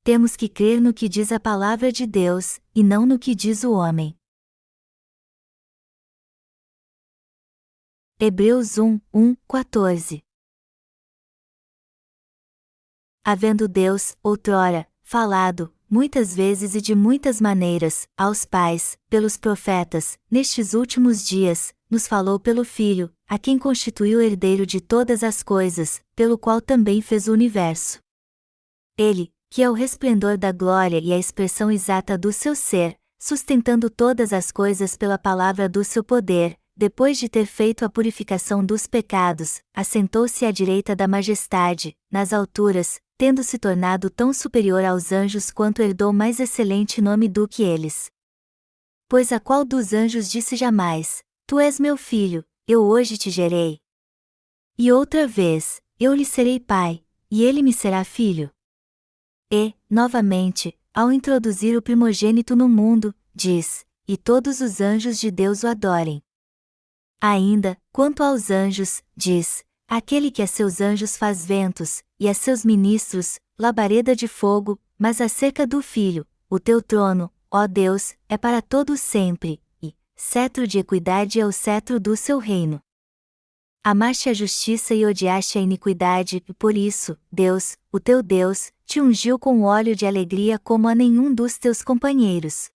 Temos que crer no que diz a palavra de Deus, e não no que diz o homem. Hebreus 1:14. Havendo Deus, outrora, falado, muitas vezes e de muitas maneiras, aos pais, pelos profetas, nestes últimos dias, nos falou pelo Filho, a quem constituiu herdeiro de todas as coisas, pelo qual também fez o universo. Ele, que é o resplendor da glória e a expressão exata do seu ser, sustentando todas as coisas pela palavra do seu poder, depois de ter feito a purificação dos pecados, assentou-se à direita da majestade, nas alturas, tendo se tornado tão superior aos anjos quanto herdou mais excelente nome do que eles. Pois a qual dos anjos disse jamais: Tu és meu filho, eu hoje te gerei? E outra vez: Eu lhe serei pai, e ele me será filho? E, novamente, ao introduzir o primogênito no mundo, diz: E todos os anjos de Deus o adorem. Ainda, quanto aos anjos, diz: Aquele que a seus anjos faz ventos, e a seus ministros, labareda de fogo. Mas acerca do Filho, o teu trono, ó Deus, é para todo sempre, e cetro de equidade é o cetro do seu reino. Amaste a justiça e odiaste a iniquidade, e por isso, Deus, o teu Deus, te ungiu com óleo de alegria como a nenhum dos teus companheiros.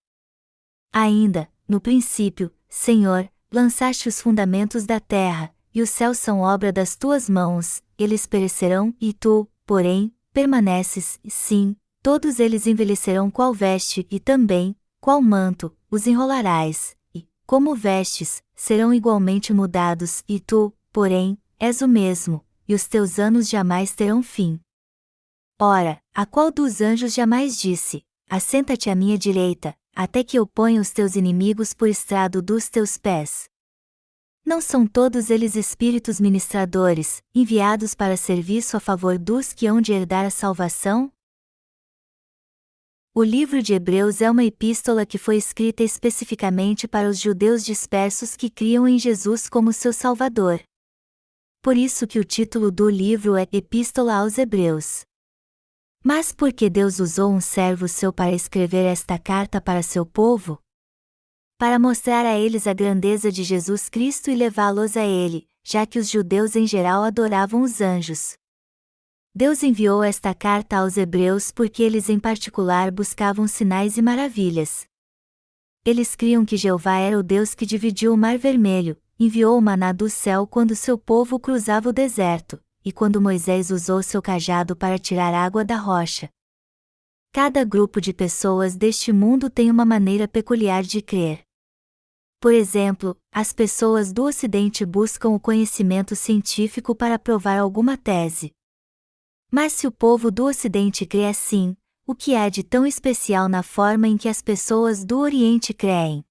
Ainda, no princípio, Senhor, lançaste os fundamentos da terra, e os céus são obra das tuas mãos, eles perecerão, e tu, porém, permaneces, e sim, todos eles envelhecerão qual veste, e também, qual manto, os enrolarás, e, como vestes, serão igualmente mudados, e tu, porém, és o mesmo, e os teus anos jamais terão fim. Ora, a qual dos anjos jamais disse: Assenta-te à minha direita, até que eu ponha os teus inimigos por estrado dos teus pés? Não são todos eles espíritos ministradores, enviados para serviço a favor dos que hão de herdar a salvação? O livro de Hebreus é uma epístola que foi escrita especificamente para os judeus dispersos que criam em Jesus como seu Salvador. Por isso que o título do livro é Epístola aos Hebreus. Mas por que Deus usou um servo seu para escrever esta carta para seu povo? Para mostrar a eles a grandeza de Jesus Cristo e levá-los a Ele, já que os judeus em geral adoravam os anjos. Deus enviou esta carta aos hebreus porque eles em particular buscavam sinais e maravilhas. Eles criam que Jeová era o Deus que dividiu o Mar Vermelho, enviou o maná do céu quando seu povo cruzava o deserto, e quando Moisés usou seu cajado para tirar água da rocha. Cada grupo de pessoas deste mundo tem uma maneira peculiar de crer. Por exemplo, as pessoas do Ocidente buscam o conhecimento científico para provar alguma tese. Mas se o povo do Ocidente crê assim, o que há de tão especial na forma em que as pessoas do Oriente creem?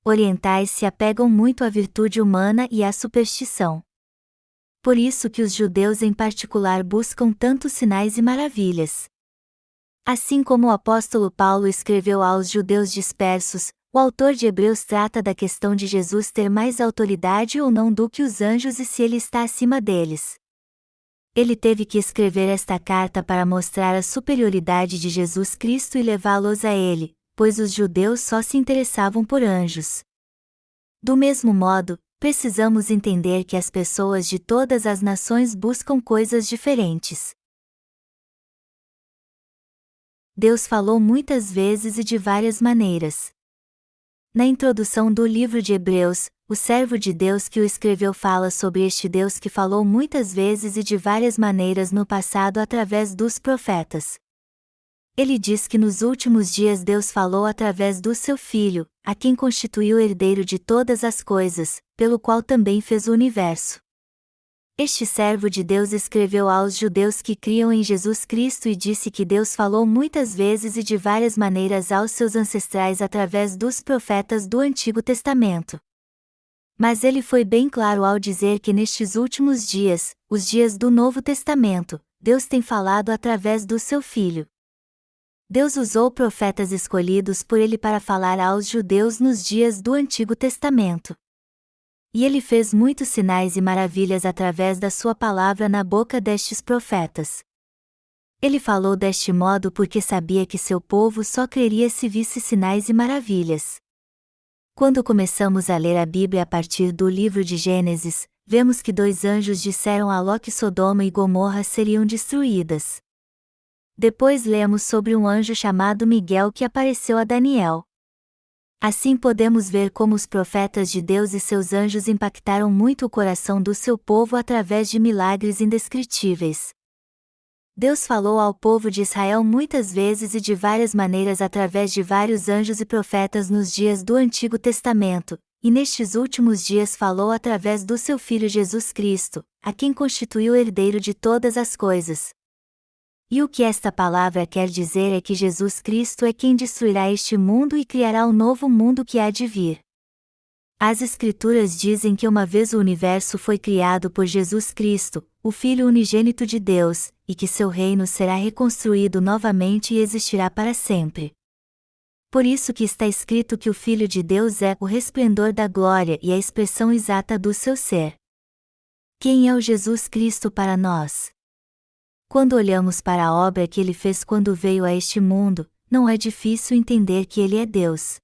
Orientais se apegam muito à virtude humana e à superstição. Por isso que os judeus em particular buscam tantos sinais e maravilhas. Assim como o apóstolo Paulo escreveu aos judeus dispersos, o autor de Hebreus trata da questão de Jesus ter mais autoridade ou não do que os anjos e se ele está acima deles. Ele teve que escrever esta carta para mostrar a superioridade de Jesus Cristo e levá-los a ele, pois os judeus só se interessavam por anjos. Do mesmo modo, precisamos entender que as pessoas de todas as nações buscam coisas diferentes. Deus falou muitas vezes e de várias maneiras. Na introdução do livro de Hebreus, o servo de Deus que o escreveu fala sobre este Deus que falou muitas vezes e de várias maneiras no passado através dos profetas. Ele diz que nos últimos dias Deus falou através do seu Filho, a quem constituiu herdeiro de todas as coisas, pelo qual também fez o universo. Este servo de Deus escreveu aos judeus que criam em Jesus Cristo e disse que Deus falou muitas vezes e de várias maneiras aos seus ancestrais através dos profetas do Antigo Testamento. Mas ele foi bem claro ao dizer que nestes últimos dias, os dias do Novo Testamento, Deus tem falado através do seu Filho. Deus usou profetas escolhidos por ele para falar aos judeus nos dias do Antigo Testamento. E ele fez muitos sinais e maravilhas através da sua palavra na boca destes profetas. Ele falou deste modo porque sabia que seu povo só creria se visse sinais e maravilhas. Quando começamos a ler a Bíblia a partir do livro de Gênesis, vemos que 2 anjos disseram a Ló que Sodoma e Gomorra seriam destruídas. Depois lemos sobre um anjo chamado Miguel que apareceu a Daniel. Assim podemos ver como os profetas de Deus e seus anjos impactaram muito o coração do seu povo através de milagres indescritíveis. Deus falou ao povo de Israel muitas vezes e de várias maneiras através de vários anjos e profetas nos dias do Antigo Testamento, e nestes últimos dias falou através do seu Filho Jesus Cristo, a quem constituiu herdeiro de todas as coisas. E o que esta palavra quer dizer é que Jesus Cristo é quem destruirá este mundo e criará o novo mundo que há de vir. As Escrituras dizem que uma vez o universo foi criado por Jesus Cristo, o Filho unigênito de Deus, e que seu reino será reconstruído novamente e existirá para sempre. Por isso que está escrito que o Filho de Deus é o resplendor da glória e a expressão exata do seu ser. Quem é o Jesus Cristo para nós? Quando olhamos para a obra que ele fez quando veio a este mundo, não é difícil entender que ele é Deus.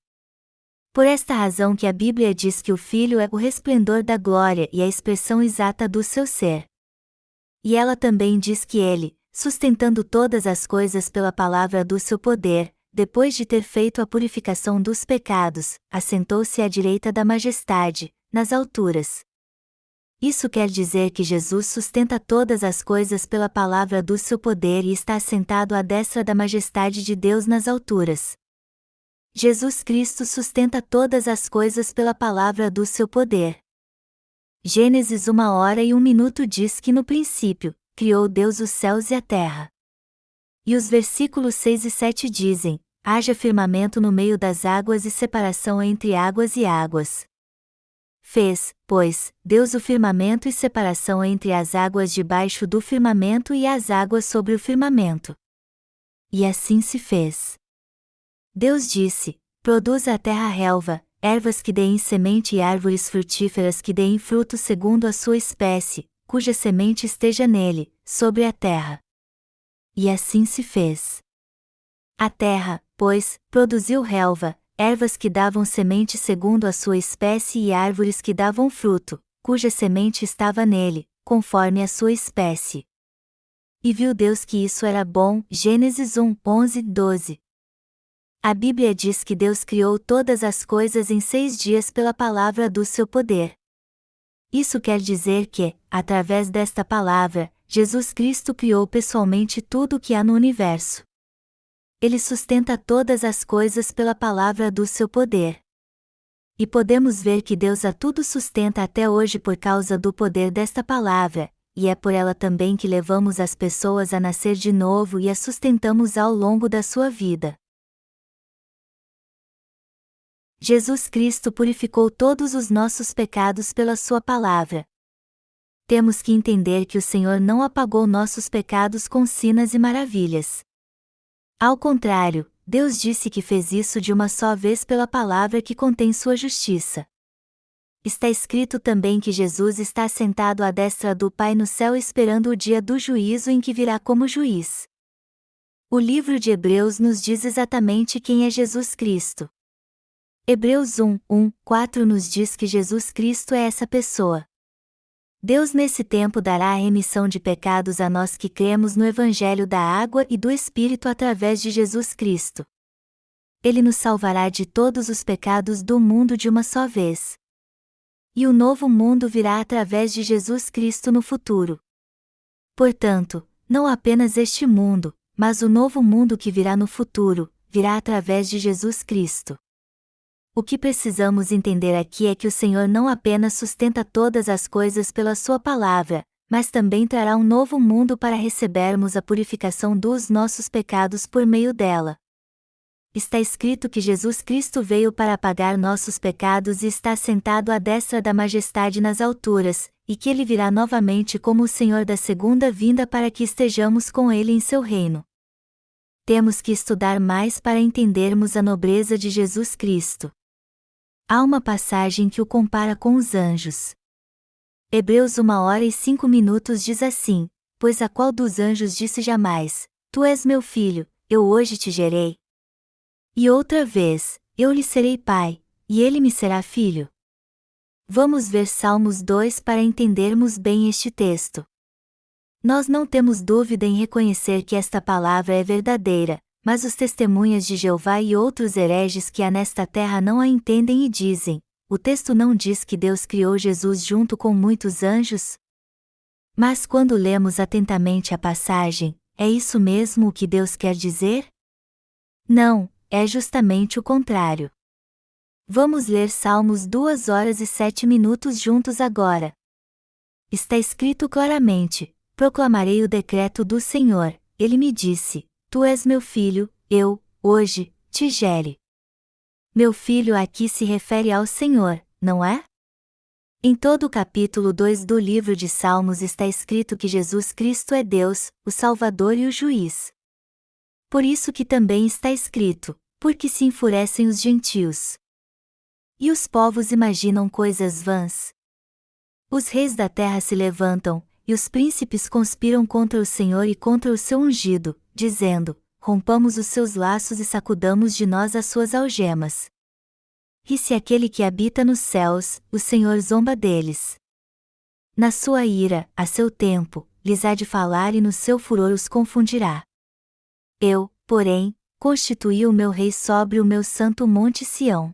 Por esta razão que a Bíblia diz que o Filho é o resplendor da glória e a expressão exata do seu ser. E ela também diz que ele, sustentando todas as coisas pela palavra do seu poder, depois de ter feito a purificação dos pecados, assentou-se à direita da majestade, nas alturas. Isso quer dizer que Jesus sustenta todas as coisas pela palavra do seu poder e está assentado à destra da majestade de Deus nas alturas. Jesus Cristo sustenta todas as coisas pela palavra do seu poder. Gênesis 1h01 diz que no princípio, criou Deus os céus e a terra. E os versículos 6 e 7 dizem, haja firmamento no meio das águas e separação entre águas e águas. Fez, pois, Deus o firmamento e separação entre as águas debaixo do firmamento e as águas sobre o firmamento. E assim se fez. Deus disse, produza a terra relva, ervas que deem semente e árvores frutíferas que deem fruto segundo a sua espécie, cuja semente esteja nele, sobre a terra. E assim se fez. A terra, pois, produziu relva, ervas que davam semente segundo a sua espécie e árvores que davam fruto, cuja semente estava nele, conforme a sua espécie. E viu Deus que isso era bom. Gênesis 1:11-12. A Bíblia diz que Deus criou todas as coisas em 6 dias pela palavra do seu poder. Isso quer dizer que, através desta palavra, Jesus Cristo criou pessoalmente tudo o que há no universo. Ele sustenta todas as coisas pela palavra do seu poder. E podemos ver que Deus a tudo sustenta até hoje por causa do poder desta palavra, e é por ela também que levamos as pessoas a nascer de novo e a sustentamos ao longo da sua vida. Jesus Cristo purificou todos os nossos pecados pela sua palavra. Temos que entender que o Senhor não apagou nossos pecados com sinas e maravilhas. Ao contrário, Deus disse que fez isso de uma só vez pela palavra que contém sua justiça. Está escrito também que Jesus está assentado à destra do Pai no céu esperando o dia do juízo em que virá como juiz. O livro de Hebreus nos diz exatamente quem é Jesus Cristo. Hebreus 1:4 nos diz que Jesus Cristo é essa pessoa. Deus nesse tempo dará a remissão de pecados a nós que cremos no Evangelho da água e do Espírito através de Jesus Cristo. Ele nos salvará de todos os pecados do mundo de uma só vez. E o novo mundo virá através de Jesus Cristo no futuro. Portanto, não apenas este mundo, mas o novo mundo que virá no futuro, virá através de Jesus Cristo. O que precisamos entender aqui é que o Senhor não apenas sustenta todas as coisas pela sua palavra, mas também trará um novo mundo para recebermos a purificação dos nossos pecados por meio dela. Está escrito que Jesus Cristo veio para apagar nossos pecados e está sentado à destra da majestade nas alturas, e que ele virá novamente como o Senhor da segunda vinda para que estejamos com ele em seu reino. Temos que estudar mais para entendermos a nobreza de Jesus Cristo. Há uma passagem que o compara com os anjos. Hebreus 1h05 diz assim, pois a qual dos anjos disse jamais, Tu és meu filho, eu hoje te gerei. E outra vez, eu lhe serei pai, e ele me será filho. Vamos ver Salmos 2 para entendermos bem este texto. Nós não temos dúvida em reconhecer que esta palavra é verdadeira, mas os testemunhas de Jeová e outros hereges que há nesta terra não a entendem e dizem: o texto não diz que Deus criou Jesus junto com muitos anjos? Mas quando lemos atentamente a passagem, é isso mesmo o que Deus quer dizer? Não, é justamente o contrário. Vamos ler Salmos 2 horas e 7 minutos juntos agora. Está escrito claramente: proclamarei o decreto do Senhor, ele me disse: tu és meu filho, eu, hoje, te gere. Meu filho aqui se refere ao Senhor, não é? Em todo o capítulo 2 do livro de Salmos está escrito que Jesus Cristo é Deus, o Salvador e o Juiz. Por isso que também está escrito: porque se enfurecem os gentios. E os povos imaginam coisas vãs. Os reis da terra se levantam, e os príncipes conspiram contra o Senhor e contra o seu ungido, dizendo: rompamos os seus laços e sacudamos de nós as suas algemas. Ri-se aquele que habita nos céus, o Senhor zomba deles. Na sua ira, a seu tempo, lhes há de falar e no seu furor os confundirá. Eu, porém, constituí o meu rei sobre o meu santo monte Sião.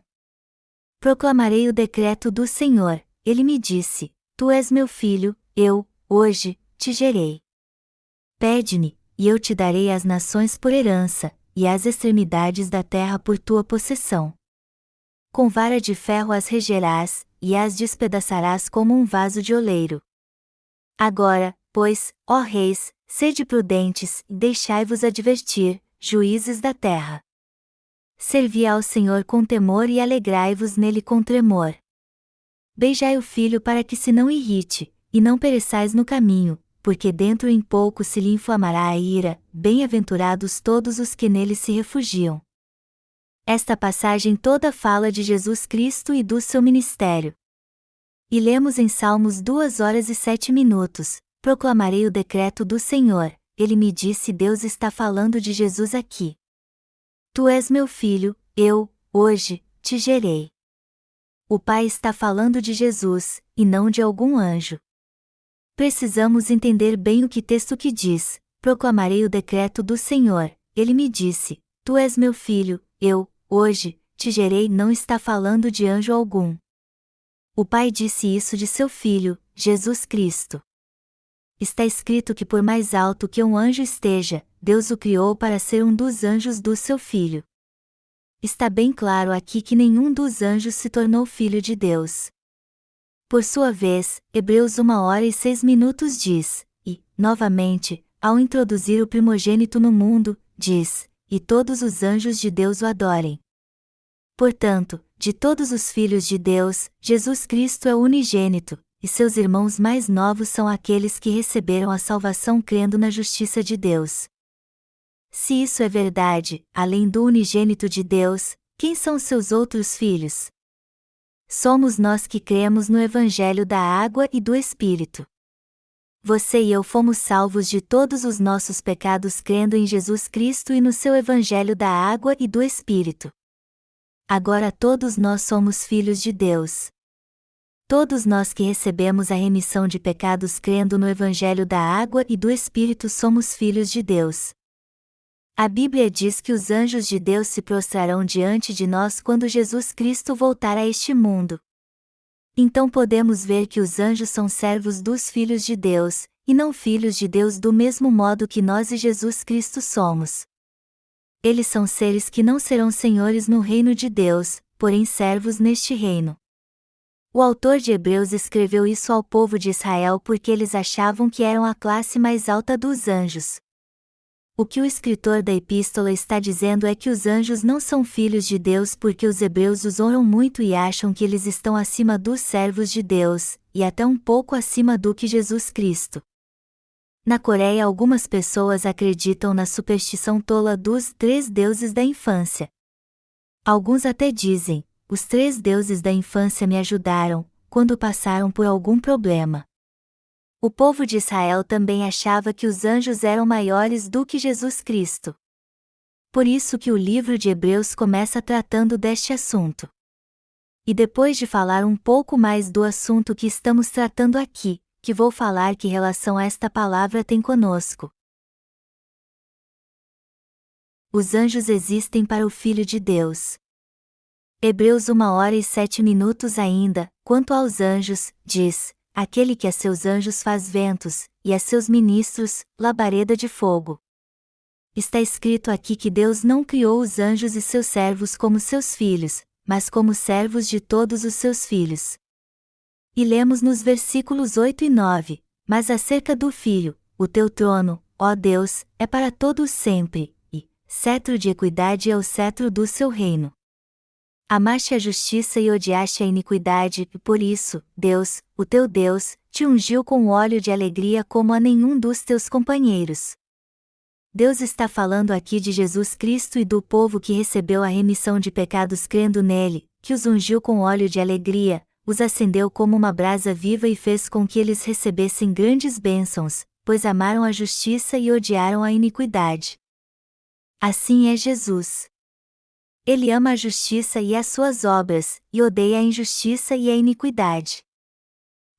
Proclamarei o decreto do Senhor, ele me disse: tu és meu filho, eu, hoje, te gerei. Pede-me, e eu te darei as nações por herança, e as extremidades da terra por tua possessão. Com vara de ferro as regerás, e as despedaçarás como um vaso de oleiro. Agora, pois, ó reis, sede prudentes, e deixai-vos advertir, juízes da terra. Servi ao Senhor com temor e alegrai-vos nele com tremor. Beijai o filho para que se não irrite, e não pereçais no caminho, porque dentro em pouco se lhe inflamará a ira, bem-aventurados todos os que nele se refugiam. Esta passagem toda fala de Jesus Cristo e do seu ministério. E lemos em Salmos 2 horas e 7 minutos, proclamarei o decreto do Senhor, ele me disse: Deus está falando de Jesus aqui. Tu és meu filho, eu, hoje, te gerei. O Pai está falando de Jesus, e não de algum anjo. Precisamos entender bem o que texto que diz: proclamarei o decreto do Senhor, ele me disse: tu és meu filho, eu, hoje, te gerei. Não está falando de anjo algum. O Pai disse isso de seu Filho, Jesus Cristo. Está escrito que por mais alto que um anjo esteja, Deus o criou para ser um dos anjos do seu Filho. Está bem claro aqui que nenhum dos anjos se tornou filho de Deus. Por sua vez, Hebreus 1 hora e 6 minutos diz, e, novamente, ao introduzir o primogênito no mundo, diz: e todos os anjos de Deus o adorem. Portanto, de todos os filhos de Deus, Jesus Cristo é o unigênito, e seus irmãos mais novos são aqueles que receberam a salvação crendo na justiça de Deus. Se isso é verdade, além do unigênito de Deus, quem são seus outros filhos? Somos nós que cremos no Evangelho da Água e do Espírito. Você e eu fomos salvos de todos os nossos pecados crendo em Jesus Cristo e no seu Evangelho da Água e do Espírito. Agora todos nós somos filhos de Deus. Todos nós que recebemos a remissão de pecados crendo no Evangelho da Água e do Espírito somos filhos de Deus. A Bíblia diz que os anjos de Deus se prostrarão diante de nós quando Jesus Cristo voltar a este mundo. Então podemos ver que os anjos são servos dos filhos de Deus, e não filhos de Deus do mesmo modo que nós e Jesus Cristo somos. Eles são seres que não serão senhores no reino de Deus, porém servos neste reino. O autor de Hebreus escreveu isso ao povo de Israel porque eles achavam que eram a classe mais alta dos anjos. O que o escritor da epístola está dizendo é que os anjos não são filhos de Deus porque os hebreus os honram muito e acham que eles estão acima dos servos de Deus, e até um pouco acima do que Jesus Cristo. Na Coreia, algumas pessoas acreditam na superstição tola dos 3 deuses da infância. Alguns até dizem: os 3 deuses da infância me ajudaram, quando passaram por algum problema. O povo de Israel também achava que os anjos eram maiores do que Jesus Cristo. Por isso que o livro de Hebreus começa tratando deste assunto. E depois de falar um pouco mais do assunto que estamos tratando aqui, que vou falar que relação esta palavra tem conosco. Os anjos existem para o Filho de Deus. Hebreus 1h07 ainda, quanto aos anjos, diz, aquele que a seus anjos faz ventos, e a seus ministros, labareda de fogo. Está escrito aqui que Deus não criou os anjos e seus servos como seus filhos, mas como servos de todos os seus filhos. E lemos nos versículos 8 e 9, mas acerca do Filho, o teu trono, ó Deus, é para todos sempre, e cetro de equidade é o cetro do seu reino. Amaste a justiça e odiaste a iniquidade, e por isso, Deus, o teu Deus, te ungiu com óleo de alegria como a nenhum dos teus companheiros. Deus está falando aqui de Jesus Cristo e do povo que recebeu a remissão de pecados crendo nele, que os ungiu com óleo de alegria, os acendeu como uma brasa viva e fez com que eles recebessem grandes bênçãos, pois amaram a justiça e odiaram a iniquidade. Assim é Jesus. Ele ama a justiça e as suas obras, e odeia a injustiça e a iniquidade.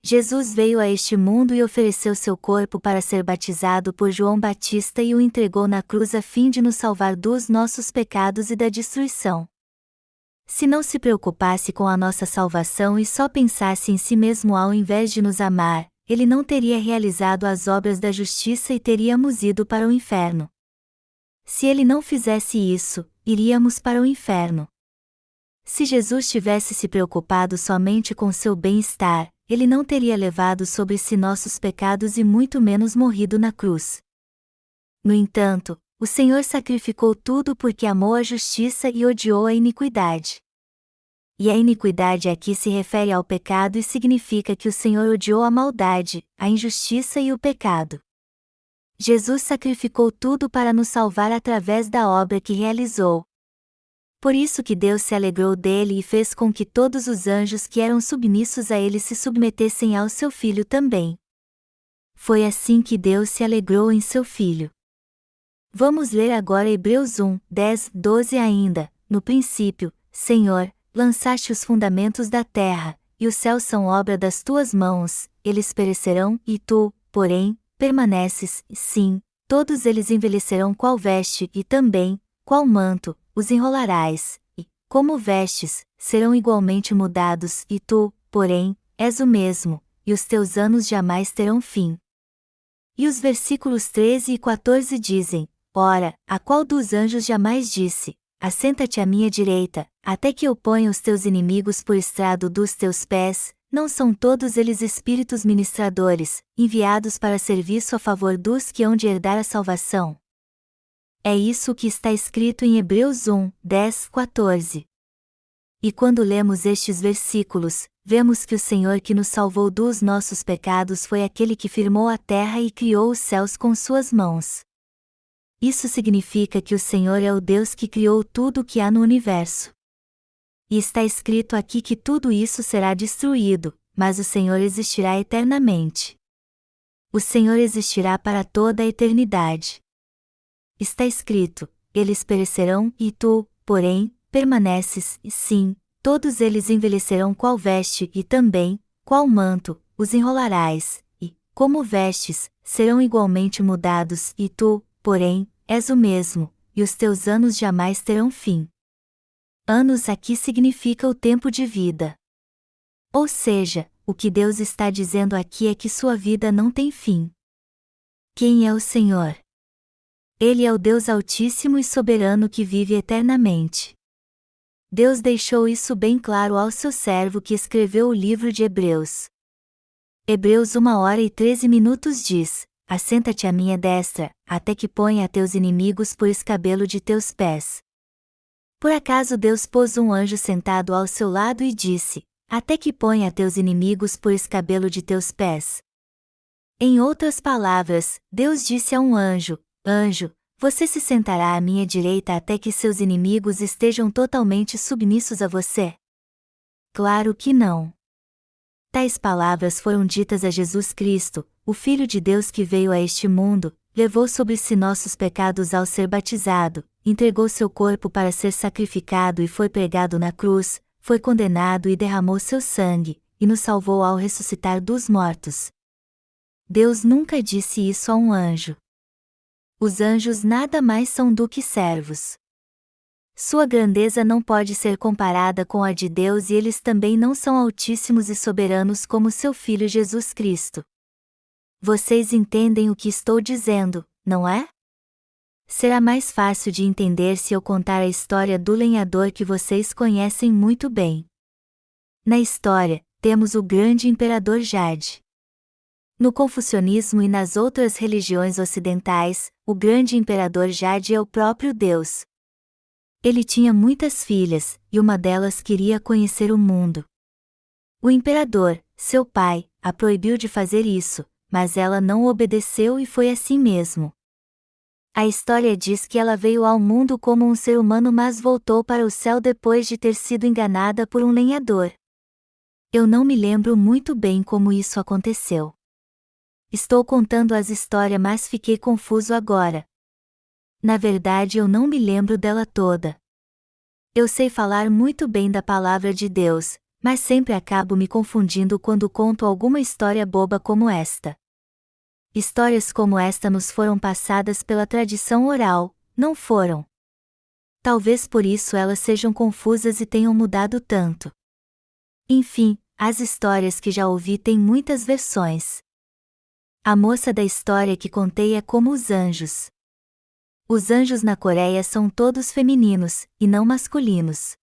Jesus veio a este mundo e ofereceu seu corpo para ser batizado por João Batista e o entregou na cruz a fim de nos salvar dos nossos pecados e da destruição. Se não se preocupasse com a nossa salvação e só pensasse em si mesmo ao invés de nos amar, ele não teria realizado as obras da justiça e teríamos ido para o inferno. Se ele não fizesse isso, iríamos para o inferno. Se Jesus tivesse se preocupado somente com seu bem-estar, ele não teria levado sobre si nossos pecados e muito menos morrido na cruz. No entanto, o Senhor sacrificou tudo porque amou a justiça e odiou a iniquidade. E a iniquidade aqui se refere ao pecado e significa que o Senhor odiou a maldade, a injustiça e o pecado. Jesus sacrificou tudo para nos salvar através da obra que realizou. Por isso que Deus se alegrou dele e fez com que todos os anjos que eram submissos a ele se submetessem ao seu Filho também. Foi assim que Deus se alegrou em seu Filho. Vamos ler agora Hebreus 1:10-12 ainda. No princípio, Senhor, lançaste os fundamentos da terra, e os céus são obra das tuas mãos, eles perecerão, e tu, porém, permaneces, sim, todos eles envelhecerão qual veste, e também, qual manto, os enrolarás, e, como vestes, serão igualmente mudados, e tu, porém, és o mesmo, e os teus anos jamais terão fim. E os versículos 13 e 14 dizem, ora, a qual dos anjos jamais disse, assenta-te à minha direita, até que eu ponha os teus inimigos por estrado dos teus pés, não são todos eles espíritos ministradores, enviados para serviço a favor dos que hão de herdar a salvação? É isso que está escrito em Hebreus 1:10-14. E quando lemos estes versículos, vemos que o Senhor que nos salvou dos nossos pecados foi aquele que firmou a terra e criou os céus com suas mãos. Isso significa que o Senhor é o Deus que criou tudo o que há no universo. E está escrito aqui que tudo isso será destruído, mas o Senhor existirá eternamente. O Senhor existirá para toda a eternidade. Está escrito, eles perecerão, e tu, porém, permaneces, e sim, todos eles envelhecerão qual veste, e também, qual manto, os enrolarás, e, como vestes, serão igualmente mudados, e tu, porém, és o mesmo, e os teus anos jamais terão fim. Anos aqui significa o tempo de vida. Ou seja, o que Deus está dizendo aqui é que sua vida não tem fim. Quem é o Senhor? Ele é o Deus Altíssimo e Soberano que vive eternamente. Deus deixou isso bem claro ao seu servo que escreveu o livro de Hebreus. Hebreus 1h13 diz, assenta-te à minha destra, até que ponha a teus inimigos por escabelo de teus pés. Por acaso Deus pôs um anjo sentado ao seu lado e disse, até que ponha a teus inimigos por escabelo de teus pés? Em outras palavras, Deus disse a um anjo, anjo, você se sentará à minha direita até que seus inimigos estejam totalmente submissos a você? Claro que não. Tais palavras foram ditas a Jesus Cristo, o Filho de Deus que veio a este mundo, levou sobre si nossos pecados ao ser batizado, entregou seu corpo para ser sacrificado e foi pregado na cruz, foi condenado e derramou seu sangue, e nos salvou ao ressuscitar dos mortos. Deus nunca disse isso a um anjo. Os anjos nada mais são do que servos. Sua grandeza não pode ser comparada com a de Deus e eles também não são altíssimos e soberanos como seu Filho Jesus Cristo. Vocês entendem o que estou dizendo, não é? Será mais fácil de entender se eu contar a história do lenhador que vocês conhecem muito bem. Na história, temos o grande imperador Jade. No confucionismo e nas outras religiões ocidentais, o grande imperador Jade é o próprio Deus. Ele tinha muitas filhas, e uma delas queria conhecer o mundo. O imperador, seu pai, a proibiu de fazer isso, mas ela não obedeceu e foi assim mesmo. A história diz que ela veio ao mundo como um ser humano mas voltou para o céu depois de ter sido enganada por um lenhador. Eu não me lembro muito bem como isso aconteceu. Estou contando as histórias mas fiquei confuso agora. Na verdade eu não me lembro dela toda. Eu sei falar muito bem da palavra de Deus, mas sempre acabo me confundindo quando conto alguma história boba como esta. Histórias como esta nos foram passadas pela tradição oral, não foram? Talvez por isso elas sejam confusas e tenham mudado tanto. Enfim, as histórias que já ouvi têm muitas versões. A moça da história que contei é como os anjos. Os anjos na Coreia são todos femininos, e não masculinos.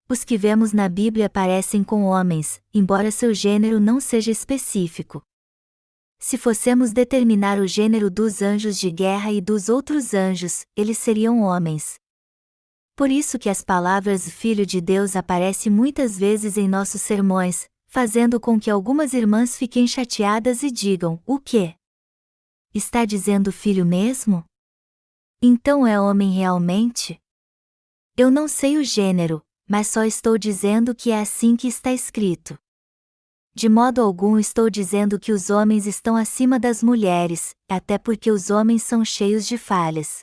Os que vemos na Bíblia parecem com homens, embora seu gênero não seja específico. Se fossemos determinar o gênero dos anjos de guerra e dos outros anjos, eles seriam homens. Por isso que as palavras Filho de Deus aparecem muitas vezes em nossos sermões, fazendo com que algumas irmãs fiquem chateadas e digam: o quê? Está dizendo filho mesmo? Então é homem realmente? Eu não sei o gênero, mas só estou dizendo que é assim que está escrito. De modo algum estou dizendo que os homens estão acima das mulheres, até porque os homens são cheios de falhas.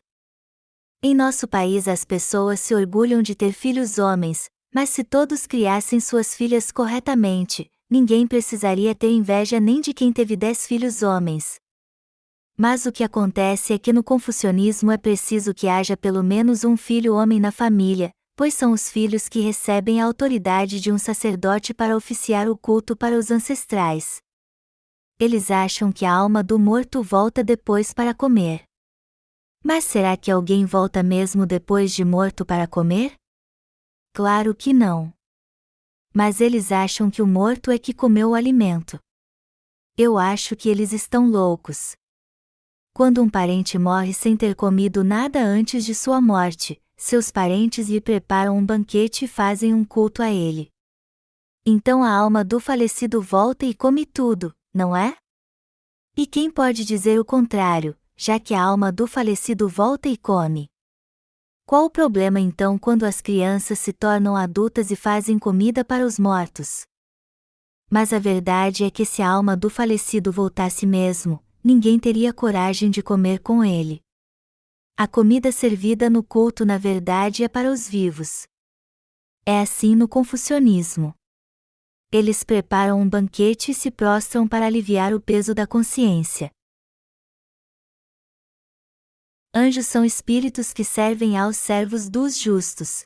Em nosso país as pessoas se orgulham de ter filhos homens, mas se todos criassem suas filhas corretamente, ninguém precisaria ter inveja nem de quem teve 10 filhos homens. Mas o que acontece é que no confucionismo é preciso que haja pelo menos um filho homem na família, pois são os filhos que recebem a autoridade de um sacerdote para oficiar o culto para os ancestrais. Eles acham que a alma do morto volta depois para comer. Mas será que alguém volta mesmo depois de morto para comer? Claro que não. Mas eles acham que o morto é que comeu o alimento. Eu acho que eles estão loucos. Quando um parente morre sem ter comido nada antes de sua morte, seus parentes lhe preparam um banquete e fazem um culto a ele. Então a alma do falecido volta e come tudo, não é? E quem pode dizer o contrário, já que a alma do falecido volta e come? Qual o problema então quando as crianças se tornam adultas e fazem comida para os mortos? Mas a verdade é que se a alma do falecido voltasse mesmo, ninguém teria coragem de comer com ele. A comida servida no culto na verdade é para os vivos. É assim no confucionismo. Eles preparam um banquete e se prostram para aliviar o peso da consciência. Anjos são espíritos que servem aos servos dos justos.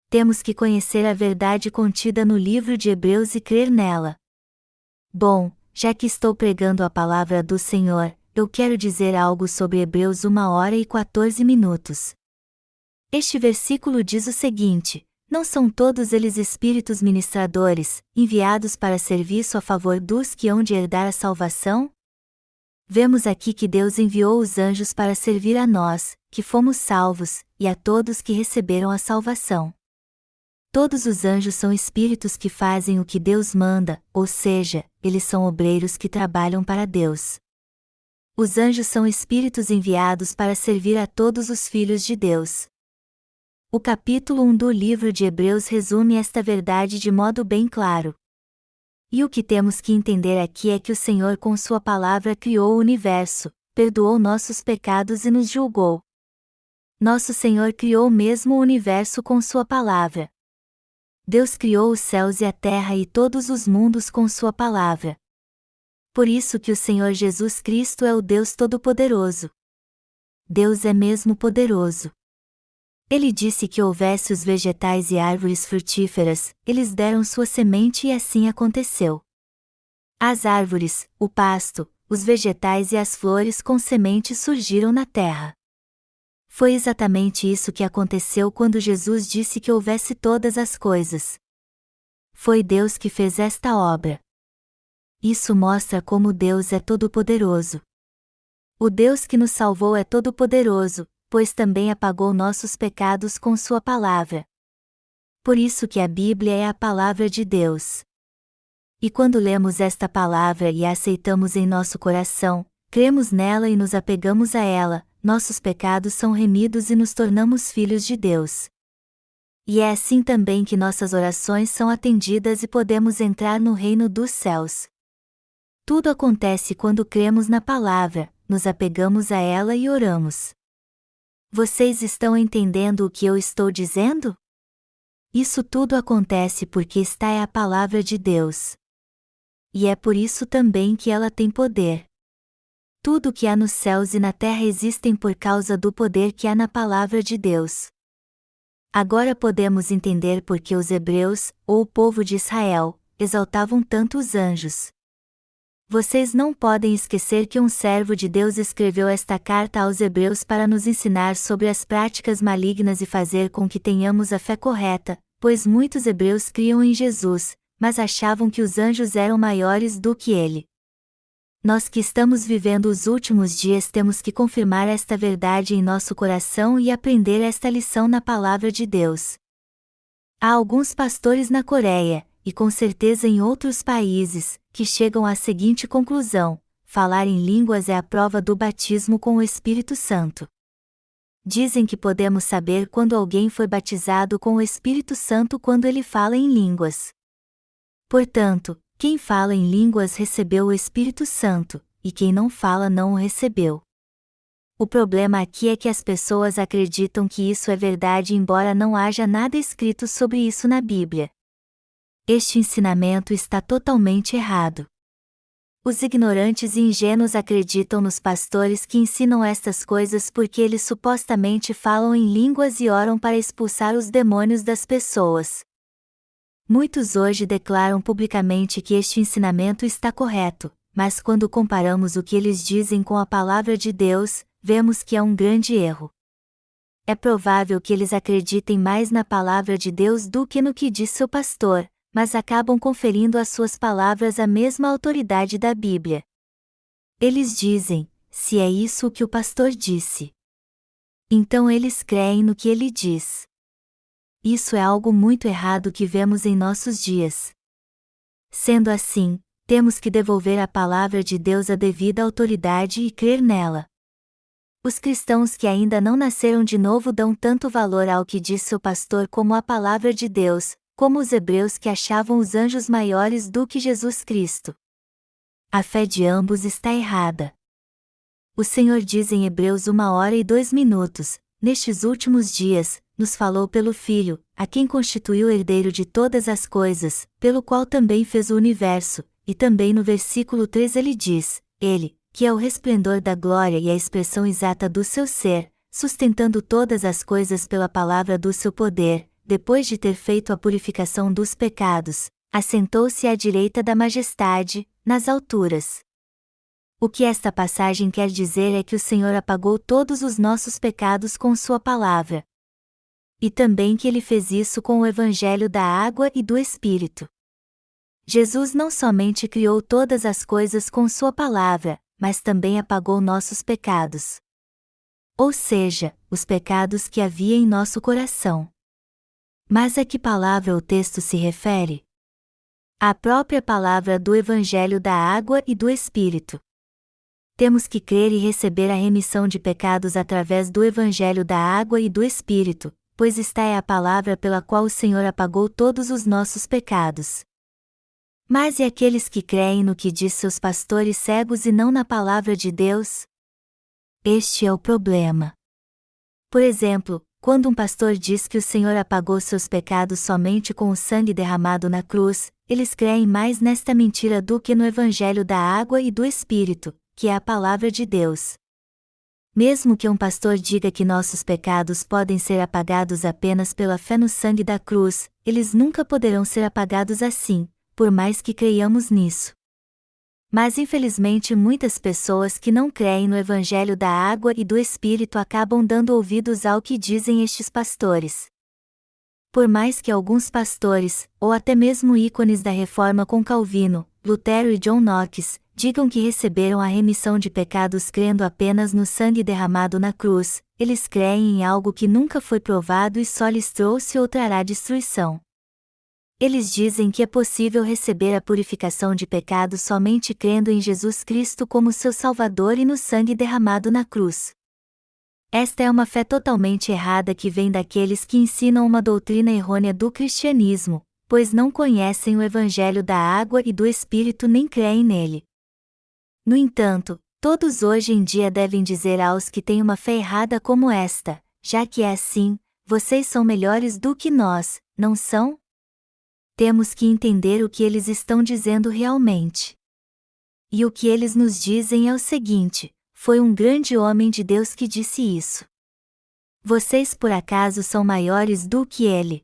Temos que conhecer a verdade contida no livro de Hebreus e crer nela. Bom, já que estou pregando a palavra do Senhor, eu quero dizer algo sobre Hebreus 1h14. Este versículo diz o seguinte: não são todos eles espíritos ministradores, enviados para serviço a favor dos que hão de herdar a salvação? Vemos aqui que Deus enviou os anjos para servir a nós, que fomos salvos, e a todos que receberam a salvação. Todos os anjos são espíritos que fazem o que Deus manda, ou seja, eles são obreiros que trabalham para Deus. Os anjos são espíritos enviados para servir a todos os filhos de Deus. O capítulo 1 do livro de Hebreus resume esta verdade de modo bem claro. E o que temos que entender aqui é que o Senhor com sua palavra criou o universo, perdoou nossos pecados e nos julgou. Nosso Senhor criou mesmo o universo com sua palavra. Deus criou os céus e a terra e todos os mundos com sua palavra. Por isso que o Senhor Jesus Cristo é o Deus Todo-Poderoso. Deus é mesmo poderoso. Ele disse que houvesse os vegetais e árvores frutíferas, eles deram sua semente e assim aconteceu. As árvores, o pasto, os vegetais e as flores com sementes surgiram na terra. Foi exatamente isso que aconteceu quando Jesus disse que houvesse todas as coisas. Foi Deus que fez esta obra. Isso mostra como Deus é todo-poderoso. O Deus que nos salvou é todo-poderoso, pois também apagou nossos pecados com sua palavra. Por isso que a Bíblia é a palavra de Deus. E quando lemos esta palavra e a aceitamos em nosso coração, cremos nela e nos apegamos a ela, nossos pecados são remidos e nos tornamos filhos de Deus. E é assim também que nossas orações são atendidas e podemos entrar no reino dos céus. Tudo acontece quando cremos na palavra, nos apegamos a ela e oramos. Vocês estão entendendo o que eu estou dizendo? Isso tudo acontece porque esta é a palavra de Deus. E é por isso também que ela tem poder. Tudo o que há nos céus e na terra existem por causa do poder que há na palavra de Deus. Agora podemos entender por que os hebreus, ou o povo de Israel, exaltavam tanto os anjos. Vocês não podem esquecer que um servo de Deus escreveu esta carta aos hebreus para nos ensinar sobre as práticas malignas e fazer com que tenhamos a fé correta, pois muitos hebreus criam em Jesus, mas achavam que os anjos eram maiores do que ele. Nós que estamos vivendo os últimos dias temos que confirmar esta verdade em nosso coração e aprender esta lição na palavra de Deus. Há alguns pastores na Coreia, e com certeza em outros países, que chegam à seguinte conclusão: falar em línguas é a prova do batismo com o Espírito Santo. Dizem que podemos saber quando alguém foi batizado com o Espírito Santo quando ele fala em línguas. Portanto, quem fala em línguas recebeu o Espírito Santo, e quem não fala não o recebeu. O problema aqui é que as pessoas acreditam que isso é verdade embora não haja nada escrito sobre isso na Bíblia. Este ensinamento está totalmente errado. Os ignorantes e ingênuos acreditam nos pastores que ensinam estas coisas porque eles supostamente falam em línguas e oram para expulsar os demônios das pessoas. Muitos hoje declaram publicamente que este ensinamento está correto, mas quando comparamos o que eles dizem com a palavra de Deus, vemos que é um grande erro. É provável que eles acreditem mais na palavra de Deus do que no que diz seu pastor, mas acabam conferindo às suas palavras a mesma autoridade da Bíblia. Eles dizem: se é isso o que o pastor disse, então eles creem no que ele diz. Isso é algo muito errado que vemos em nossos dias. Sendo assim, temos que devolver à palavra de Deus a devida autoridade e crer nela. Os cristãos que ainda não nasceram de novo dão tanto valor ao que diz seu pastor como à palavra de Deus, como os hebreus que achavam os anjos maiores do que Jesus Cristo. A fé de ambos está errada. O Senhor diz em Hebreus 1h02, nestes últimos dias, nos falou pelo Filho, a quem constituiu herdeiro de todas as coisas, pelo qual também fez o universo, e também no versículo 3 ele diz: Ele, que é o resplendor da glória e a expressão exata do seu ser, sustentando todas as coisas pela palavra do seu poder, depois de ter feito a purificação dos pecados, assentou-se à direita da majestade, nas alturas. O que esta passagem quer dizer é que o Senhor apagou todos os nossos pecados com sua palavra. E também que ele fez isso com o Evangelho da água e do Espírito. Jesus não somente criou todas as coisas com sua palavra, mas também apagou nossos pecados. Ou seja, os pecados que havia em nosso coração. Mas a que palavra o texto se refere? À própria palavra do Evangelho da água e do Espírito. Temos que crer e receber a remissão de pecados através do Evangelho da água e do Espírito, pois esta é a palavra pela qual o Senhor apagou todos os nossos pecados. Mas e aqueles que creem no que diz seus pastores cegos e não na palavra de Deus? Este é o problema. Por exemplo, quando um pastor diz que o Senhor apagou seus pecados somente com o sangue derramado na cruz, eles creem mais nesta mentira do que no Evangelho da água e do Espírito, que é a palavra de Deus. Mesmo que um pastor diga que nossos pecados podem ser apagados apenas pela fé no sangue da cruz, eles nunca poderão ser apagados assim, por mais que creiamos nisso. Mas infelizmente muitas pessoas que não creem no Evangelho da água e do Espírito acabam dando ouvidos ao que dizem estes pastores. Por mais que alguns pastores, ou até mesmo ícones da Reforma com Calvino, Lutero e John Knox, digam que receberam a remissão de pecados crendo apenas no sangue derramado na cruz, eles creem em algo que nunca foi provado e só lhes trouxe ou trará destruição. Eles dizem que é possível receber a purificação de pecados somente crendo em Jesus Cristo como seu Salvador e no sangue derramado na cruz. Esta é uma fé totalmente errada que vem daqueles que ensinam uma doutrina errônea do cristianismo, pois não conhecem o Evangelho da água e do Espírito nem creem nele. No entanto, todos hoje em dia devem dizer aos que têm uma fé errada como esta: já que é assim, vocês são melhores do que nós, não são? Temos que entender o que eles estão dizendo realmente. E o que eles nos dizem é o seguinte: foi um grande homem de Deus que disse isso. Vocês por acaso são maiores do que ele?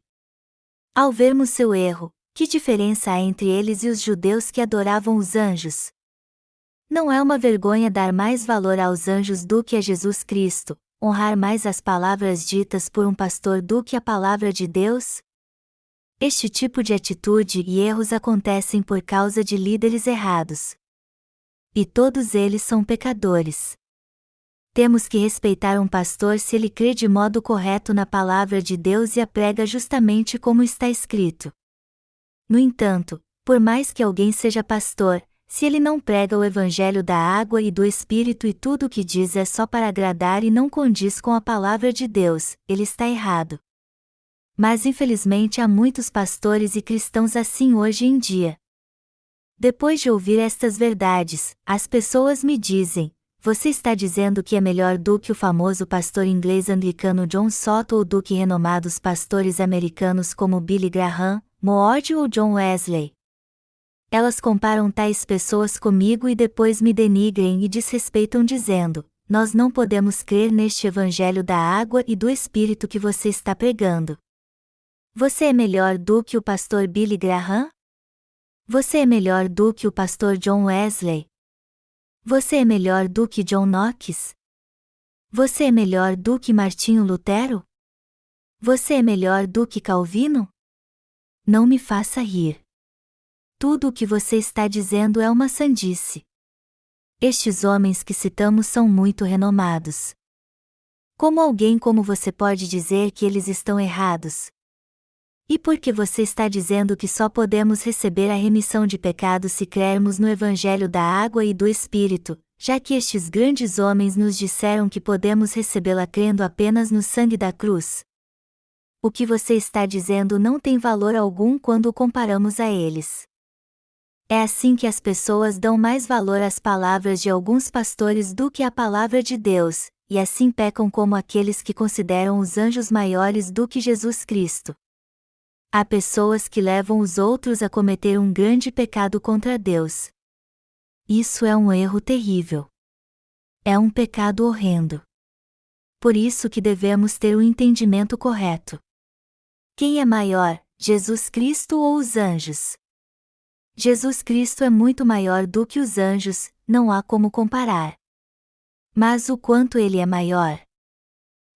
Ao vermos seu erro, que diferença há entre eles e os judeus que adoravam os anjos? Não é uma vergonha dar mais valor aos anjos do que a Jesus Cristo, honrar mais as palavras ditas por um pastor do que a palavra de Deus? Este tipo de atitude e erros acontecem por causa de líderes errados. E todos eles são pecadores. Temos que respeitar um pastor se ele crê de modo correto na palavra de Deus e a prega justamente como está escrito. No entanto, por mais que alguém seja pastor, se ele não prega o Evangelho da água e do Espírito e tudo o que diz é só para agradar e não condiz com a palavra de Deus, ele está errado. Mas infelizmente há muitos pastores e cristãos assim hoje em dia. Depois de ouvir estas verdades, as pessoas me dizem: você está dizendo que é melhor do que o famoso pastor inglês anglicano John Stott ou do que renomados pastores americanos como Billy Graham, Moody ou John Wesley? Elas comparam tais pessoas comigo e depois me denigrem e desrespeitam dizendo: nós não podemos crer neste Evangelho da água e do Espírito que você está pregando. Você é melhor do que o pastor Billy Graham? Você é melhor do que o pastor John Wesley? Você é melhor do que John Knox? Você é melhor do que Martinho Lutero? Você é melhor do que Calvino? Não me faça rir. Tudo o que você está dizendo é uma sandice. Estes homens que citamos são muito renomados. Como alguém como você pode dizer que eles estão errados? E por que você está dizendo que só podemos receber a remissão de pecados se crermos no Evangelho da água e do Espírito, já que estes grandes homens nos disseram que podemos recebê-la crendo apenas no sangue da cruz? O que você está dizendo não tem valor algum quando o comparamos a eles. É assim que as pessoas dão mais valor às palavras de alguns pastores do que à palavra de Deus, e assim pecam como aqueles que consideram os anjos maiores do que Jesus Cristo. Há pessoas que levam os outros a cometer um grande pecado contra Deus. Isso é um erro terrível. É um pecado horrendo. Por isso que devemos ter o entendimento correto. Quem é maior, Jesus Cristo ou os anjos? Jesus Cristo é muito maior do que os anjos, não há como comparar. Mas o quanto ele é maior?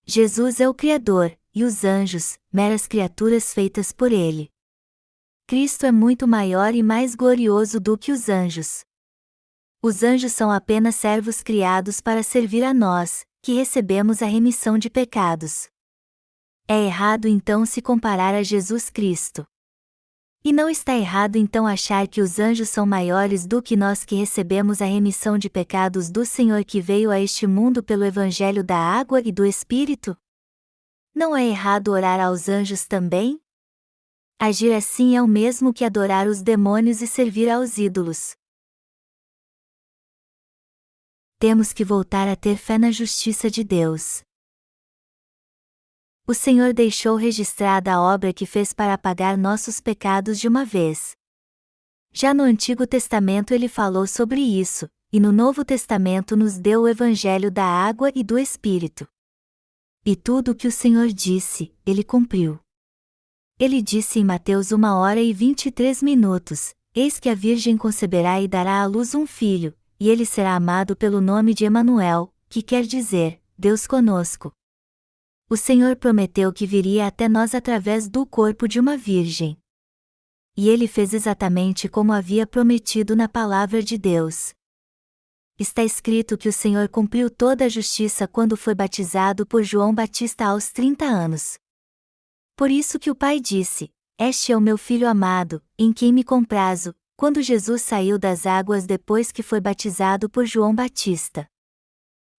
Jesus é o Criador, e os anjos, meras criaturas feitas por ele. Cristo é muito maior e mais glorioso do que os anjos. Os anjos são apenas servos criados para servir a nós, que recebemos a remissão de pecados. É errado então se comparar a Jesus Cristo. E não está errado então achar que os anjos são maiores do que nós que recebemos a remissão de pecados do Senhor que veio a este mundo pelo Evangelho da água e do Espírito? Não é errado orar aos anjos também? Agir assim é o mesmo que adorar os demônios e servir aos ídolos. Temos que voltar a ter fé na justiça de Deus. O Senhor deixou registrada a obra que fez para apagar nossos pecados de uma vez. Já no Antigo Testamento ele falou sobre isso, e no Novo Testamento nos deu o Evangelho da água e do Espírito. E tudo o que o Senhor disse, ele cumpriu. Ele disse em Mateus 1h23: Eis que a Virgem conceberá e dará à luz um filho, e ele será amado pelo nome de Emanuel, que quer dizer, Deus conosco. O Senhor prometeu que viria até nós através do corpo de uma virgem. E ele fez exatamente como havia prometido na palavra de Deus. Está escrito que o Senhor cumpriu toda a justiça quando foi batizado por João Batista aos 30 anos. Por isso que o Pai disse: Este é o meu Filho amado, em quem me comprazo, quando Jesus saiu das águas depois que foi batizado por João Batista.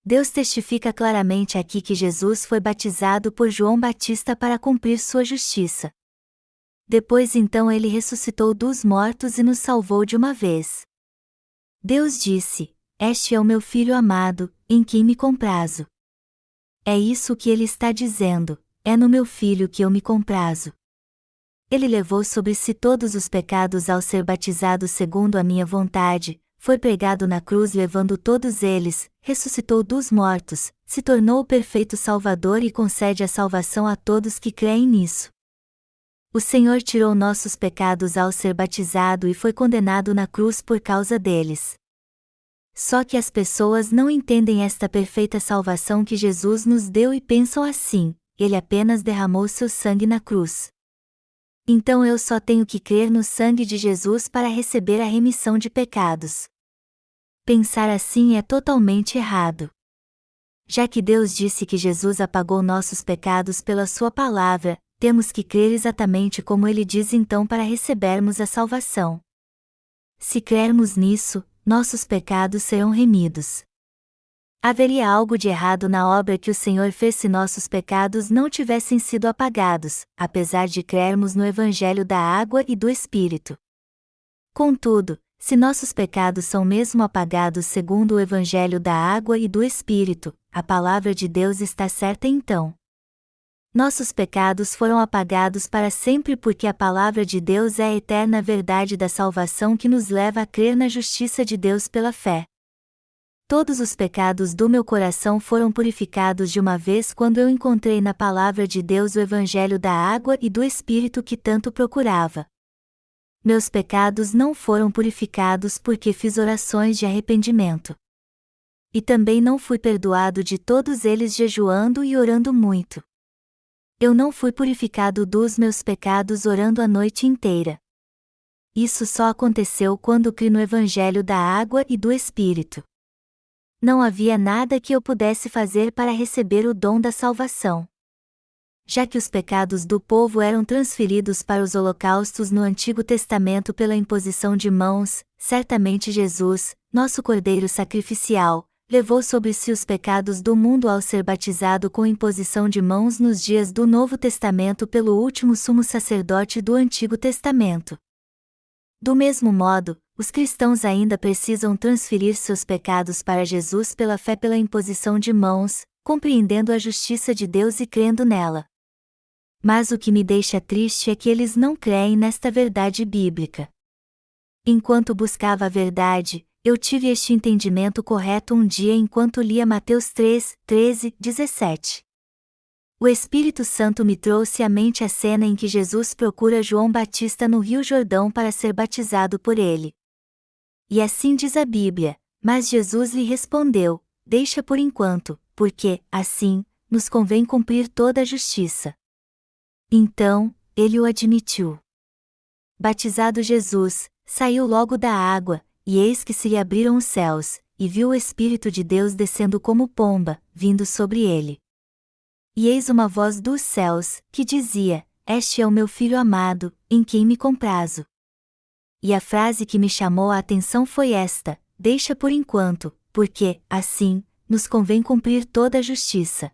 Deus testifica claramente aqui que Jesus foi batizado por João Batista para cumprir sua justiça. Depois então ele ressuscitou dos mortos e nos salvou de uma vez. Deus disse: Este é o meu Filho amado, em quem me comprazo. É isso que ele está dizendo: é no meu Filho que eu me comprazo. Ele levou sobre si todos os pecados ao ser batizado segundo a minha vontade, foi pregado na cruz levando todos eles, ressuscitou dos mortos, se tornou o perfeito Salvador e concede a salvação a todos que creem nisso. O Senhor tirou nossos pecados ao ser batizado e foi condenado na cruz por causa deles. Só que as pessoas não entendem esta perfeita salvação que Jesus nos deu e pensam assim: ele apenas derramou seu sangue na cruz. Então eu só tenho que crer no sangue de Jesus para receber a remissão de pecados. Pensar assim é totalmente errado. Já que Deus disse que Jesus apagou nossos pecados pela sua palavra, temos que crer exatamente como ele diz então para recebermos a salvação. Se crermos nisso, nossos pecados serão remidos. Haveria algo de errado na obra que o Senhor fez se nossos pecados não tivessem sido apagados, apesar de crermos no Evangelho da água e do Espírito. Contudo, se nossos pecados são mesmo apagados segundo o Evangelho da água e do Espírito, a palavra de Deus está certa então. Nossos pecados foram apagados para sempre porque a palavra de Deus é a eterna verdade da salvação que nos leva a crer na justiça de Deus pela fé. Todos os pecados do meu coração foram purificados de uma vez quando eu encontrei na palavra de Deus o Evangelho da água e do Espírito que tanto procurava. Meus pecados não foram purificados porque fiz orações de arrependimento. E também não fui perdoado de todos eles jejuando e orando muito. Eu não fui purificado dos meus pecados orando a noite inteira. Isso só aconteceu quando criei no Evangelho da água e do Espírito. Não havia nada que eu pudesse fazer para receber o dom da salvação. Já que os pecados do povo eram transferidos para os holocaustos no Antigo Testamento pela imposição de mãos, certamente Jesus, nosso Cordeiro sacrificial, levou sobre si os pecados do mundo ao ser batizado com imposição de mãos nos dias do Novo Testamento pelo último sumo sacerdote do Antigo Testamento. Do mesmo modo, os cristãos ainda precisam transferir seus pecados para Jesus pela fé pela imposição de mãos, compreendendo a justiça de Deus e crendo nela. Mas o que me deixa triste é que eles não creem nesta verdade bíblica. Enquanto buscava a verdade, eu tive este entendimento correto um dia enquanto lia Mateus 3:13-17. O Espírito Santo me trouxe à mente a cena em que Jesus procura João Batista no Rio Jordão para ser batizado por ele. E assim diz a Bíblia: mas Jesus lhe respondeu: deixa por enquanto, porque, assim, nos convém cumprir toda a justiça. Então, ele o admitiu. Batizado Jesus, saiu logo da água, e eis que se lhe abriram os céus, e viu o Espírito de Deus descendo como pomba, vindo sobre ele. E eis uma voz dos céus, que dizia: Este é o meu Filho amado, em quem me comprazo. E a frase que me chamou a atenção foi esta: deixa por enquanto, porque, assim, nos convém cumprir toda a justiça.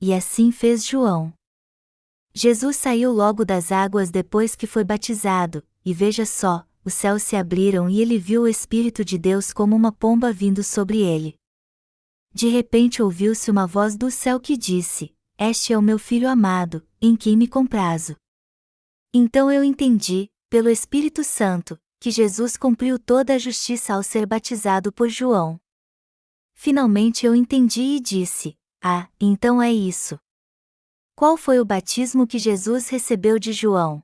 E assim fez João. Jesus saiu logo das águas depois que foi batizado, e veja só, os céus se abriram e ele viu o Espírito de Deus como uma pomba vindo sobre ele. De repente ouviu-se uma voz do céu que disse: Este é o meu Filho amado, em quem me comprazo. Então eu entendi, pelo Espírito Santo, que Jesus cumpriu toda a justiça ao ser batizado por João. Finalmente eu entendi e disse: Ah, então é isso. Qual foi o batismo que Jesus recebeu de João?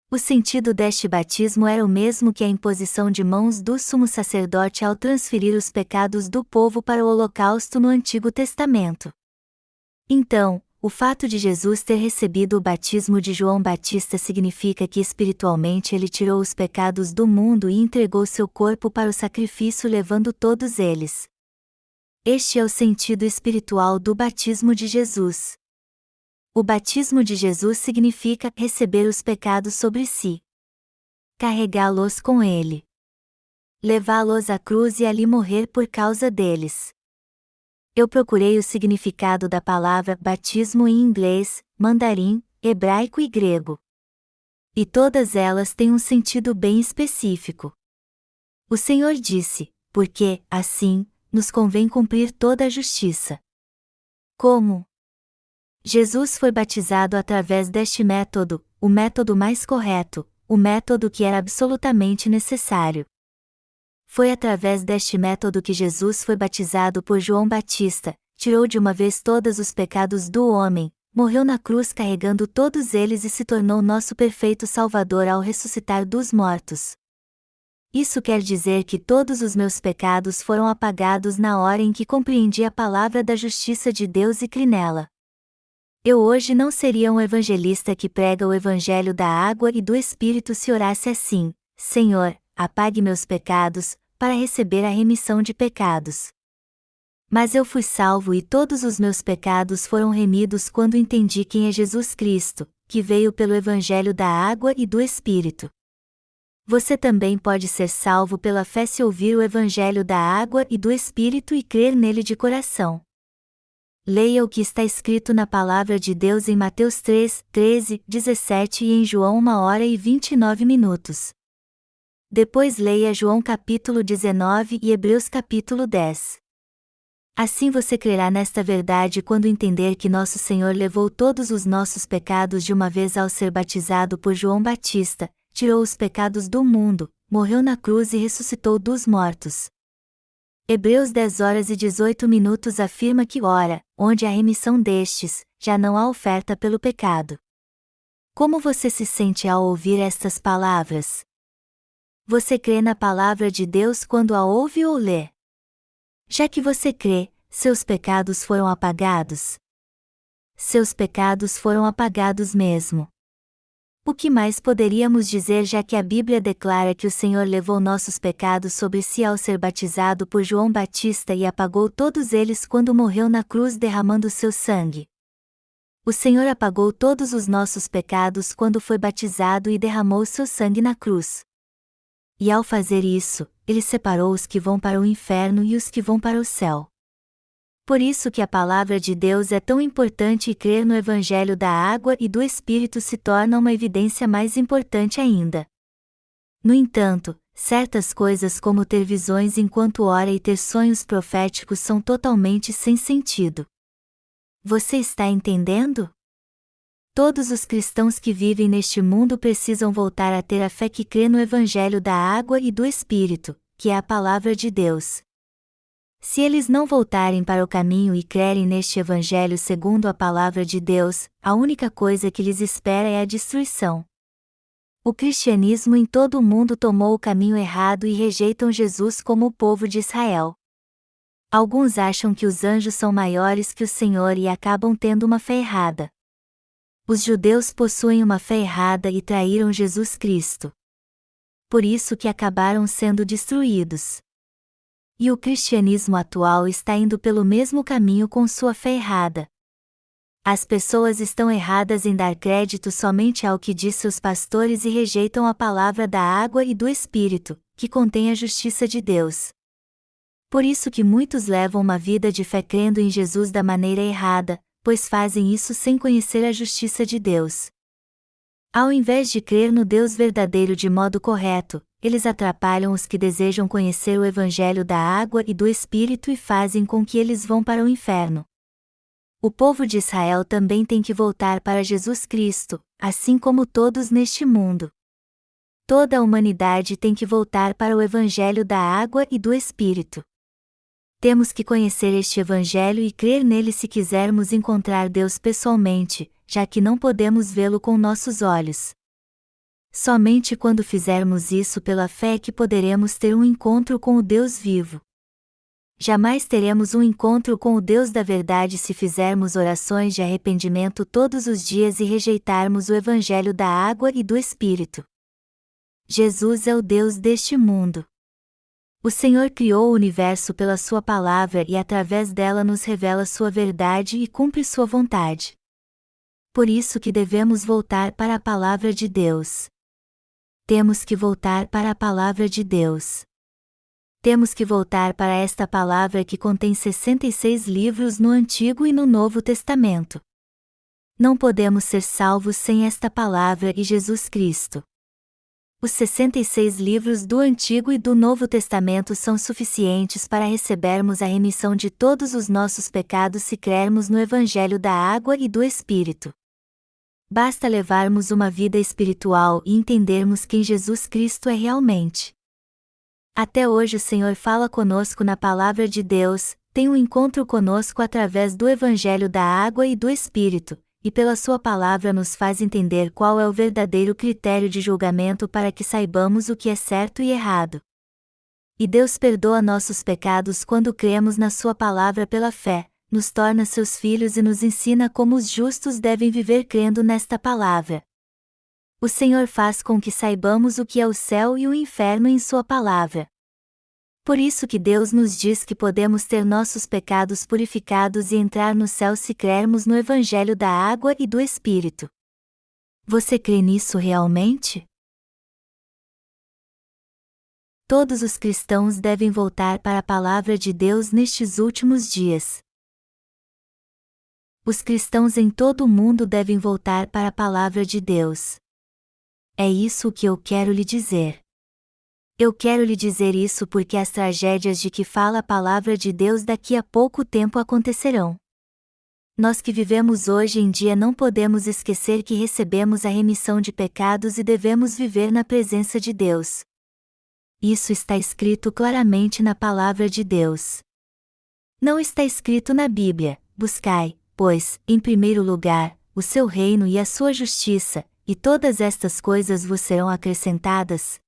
O sentido deste batismo era o mesmo que a imposição de mãos do sumo sacerdote ao transferir os pecados do povo para o holocausto no Antigo Testamento. Então, o fato de Jesus ter recebido o batismo de João Batista significa que espiritualmente ele tirou os pecados do mundo e entregou seu corpo para o sacrifício levando todos eles. Este é o sentido espiritual do batismo de Jesus. O batismo de Jesus significa receber os pecados sobre si, carregá-los com ele, levá-los à cruz e ali morrer por causa deles. Eu procurei o significado da palavra batismo em inglês, mandarim, hebraico e grego. E todas elas têm um sentido bem específico. O Senhor disse: porque, assim, nos convém cumprir toda a justiça. Como? Jesus foi batizado através deste método, o método mais correto, o método que era absolutamente necessário. Foi através deste método que Jesus foi batizado por João Batista, tirou de uma vez todos os pecados do homem, morreu na cruz carregando todos eles e se tornou nosso perfeito Salvador ao ressuscitar dos mortos. Isso quer dizer que todos os meus pecados foram apagados na hora em que compreendi a palavra da justiça de Deus e criei nela. Eu hoje não seria um evangelista que prega o evangelho da água e do Espírito se orasse assim: Senhor, apague meus pecados, para receber a remissão de pecados. Mas eu fui salvo e todos os meus pecados foram remidos quando entendi quem é Jesus Cristo, que veio pelo evangelho da água e do Espírito. Você também pode ser salvo pela fé se ouvir o evangelho da água e do Espírito e crer nele de coração. Leia o que está escrito na palavra de Deus em Mateus 3, 13, 17 e em João 1h29. Depois leia João capítulo 19 e Hebreus capítulo 10. Assim você crerá nesta verdade quando entender que nosso Senhor levou todos os nossos pecados de uma vez ao ser batizado por João Batista, tirou os pecados do mundo, morreu na cruz e ressuscitou dos mortos. Hebreus 10h18 afirma que ora, onde há remissão destes, já não há oferta pelo pecado. Como você se sente ao ouvir estas palavras? Você crê na palavra de Deus quando a ouve ou lê? Já que você crê, seus pecados foram apagados? Seus pecados foram apagados mesmo. O que mais poderíamos dizer já que a Bíblia declara que o Senhor levou nossos pecados sobre si ao ser batizado por João Batista e apagou todos eles quando morreu na cruz derramando seu sangue? O Senhor apagou todos os nossos pecados quando foi batizado e derramou seu sangue na cruz. E ao fazer isso, Ele separou os que vão para o inferno e os que vão para o céu. Por isso que a palavra de Deus é tão importante e crer no Evangelho da água e do Espírito se torna uma evidência mais importante ainda. No entanto, certas coisas como ter visões enquanto ora e ter sonhos proféticos são totalmente sem sentido. Você está entendendo? Todos os cristãos que vivem neste mundo precisam voltar a ter a fé que crê no Evangelho da água e do Espírito, que é a palavra de Deus. Se eles não voltarem para o caminho e crerem neste Evangelho segundo a palavra de Deus, a única coisa que lhes espera é a destruição. O cristianismo em todo o mundo tomou o caminho errado e rejeitam Jesus como o povo de Israel. Alguns acham que os anjos são maiores que o Senhor e acabam tendo uma fé errada. Os judeus possuem uma fé errada e traíram Jesus Cristo. Por isso que acabaram sendo destruídos. E o cristianismo atual está indo pelo mesmo caminho com sua fé errada. As pessoas estão erradas em dar crédito somente ao que diz seus pastores e rejeitam a palavra da água e do Espírito, que contém a justiça de Deus. Por isso que muitos levam uma vida de fé crendo em Jesus da maneira errada, pois fazem isso sem conhecer a justiça de Deus. Ao invés de crer no Deus verdadeiro de modo correto, eles atrapalham os que desejam conhecer o Evangelho da água e do Espírito e fazem com que eles vão para o inferno. O povo de Israel também tem que voltar para Jesus Cristo, assim como todos neste mundo. Toda a humanidade tem que voltar para o Evangelho da água e do Espírito. Temos que conhecer este Evangelho e crer nele se quisermos encontrar Deus pessoalmente, já que não podemos vê-lo com nossos olhos. Somente quando fizermos isso pela fé é que poderemos ter um encontro com o Deus vivo. Jamais teremos um encontro com o Deus da verdade se fizermos orações de arrependimento todos os dias e rejeitarmos o Evangelho da água e do Espírito. Jesus é o Deus deste mundo. O Senhor criou o universo pela sua palavra e através dela nos revela sua verdade e cumpre sua vontade. Por isso que devemos voltar para a palavra de Deus. Temos que voltar para a palavra de Deus. Temos que voltar para esta palavra que contém 66 livros no Antigo e no Novo Testamento. Não podemos ser salvos sem esta palavra e Jesus Cristo. Os 66 livros do Antigo e do Novo Testamento são suficientes para recebermos a remissão de todos os nossos pecados se crermos no Evangelho da água e do Espírito. Basta levarmos uma vida espiritual e entendermos quem Jesus Cristo é realmente. Até hoje o Senhor fala conosco na palavra de Deus, tem um encontro conosco através do Evangelho da água e do Espírito, e pela sua palavra nos faz entender qual é o verdadeiro critério de julgamento para que saibamos o que é certo e errado. E Deus perdoa nossos pecados quando cremos na sua palavra pela fé, nos torna seus filhos e nos ensina como os justos devem viver crendo nesta palavra. O Senhor faz com que saibamos o que é o céu e o inferno em sua palavra. Por isso que Deus nos diz que podemos ter nossos pecados purificados e entrar no céu se crermos no Evangelho da água e do Espírito. Você crê nisso realmente? Todos os cristãos devem voltar para a palavra de Deus nestes últimos dias. Os cristãos em todo o mundo devem voltar para a palavra de Deus. É isso o que eu quero lhe dizer. Eu quero lhe dizer isso porque as tragédias de que fala a palavra de Deus daqui a pouco tempo acontecerão. Nós que vivemos hoje em dia não podemos esquecer que recebemos a remissão de pecados e devemos viver na presença de Deus. Isso está escrito claramente na palavra de Deus. Não está escrito na Bíblia: buscai, pois, em primeiro lugar, o seu reino e a sua justiça, e todas estas coisas vos serão acrescentadas?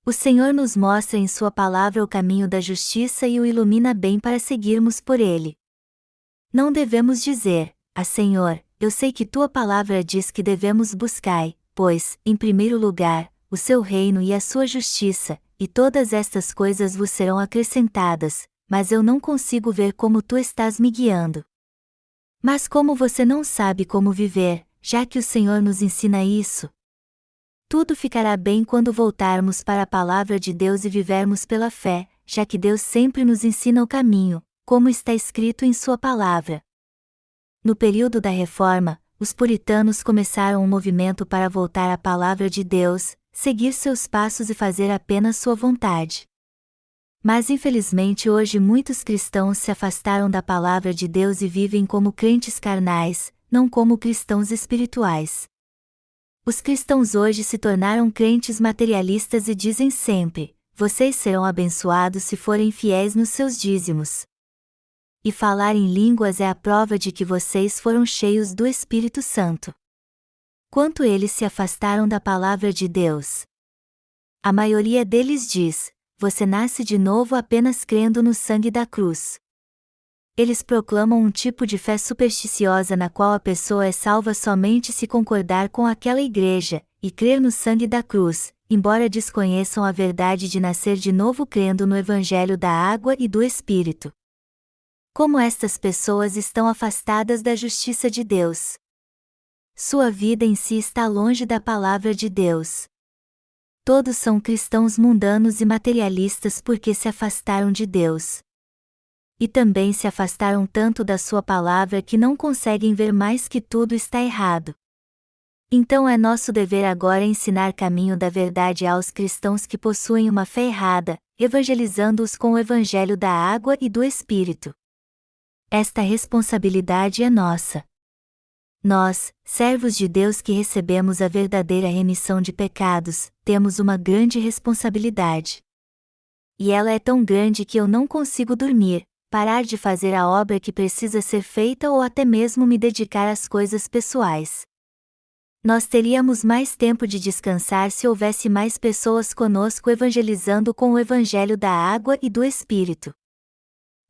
O Senhor nos mostra em sua palavra o caminho da justiça e o ilumina bem para seguirmos por ele. Não devemos dizer: ah, Senhor, eu sei que tua palavra diz que devemos buscar, pois, em primeiro lugar, o seu reino e a sua justiça, e todas estas coisas vos serão acrescentadas, mas eu não consigo ver como tu estás me guiando. Mas como você não sabe como viver, já que o Senhor nos ensina isso? Tudo ficará bem quando voltarmos para a palavra de Deus e vivermos pela fé, já que Deus sempre nos ensina o caminho, como está escrito em sua palavra. No período da Reforma, os puritanos começaram um movimento para voltar à palavra de Deus, seguir seus passos e fazer apenas sua vontade. Mas infelizmente hoje muitos cristãos se afastaram da palavra de Deus e vivem como crentes carnais, não como cristãos espirituais. Os cristãos hoje se tornaram crentes materialistas e dizem sempre: vocês serão abençoados se forem fiéis nos seus dízimos. E falar em línguas é a prova de que vocês foram cheios do Espírito Santo. Quanto eles se afastaram da palavra de Deus. A maioria deles diz: você nasce de novo apenas crendo no sangue da cruz. Eles proclamam um tipo de fé supersticiosa na qual a pessoa é salva somente se concordar com aquela igreja, e crer no sangue da cruz, embora desconheçam a verdade de nascer de novo crendo no Evangelho da água e do Espírito. Como estas pessoas estão afastadas da justiça de Deus. Sua vida em si está longe da palavra de Deus. Todos são cristãos mundanos e materialistas porque se afastaram de Deus. e também se afastaram tanto da sua palavra que não conseguem ver mais que tudo está errado. Então é nosso dever agora ensinar caminho da verdade aos cristãos que possuem uma fé errada, evangelizando-os com o evangelho da água e do Espírito. Esta responsabilidade é nossa. Nós, servos de Deus que recebemos a verdadeira remissão de pecados, temos uma grande responsabilidade. E ela é tão grande que eu não consigo dormir, parar de fazer a obra que precisa ser feita ou até mesmo me dedicar às coisas pessoais. Nós teríamos mais tempo de descansar se houvesse mais pessoas conosco evangelizando com o evangelho da água e do Espírito.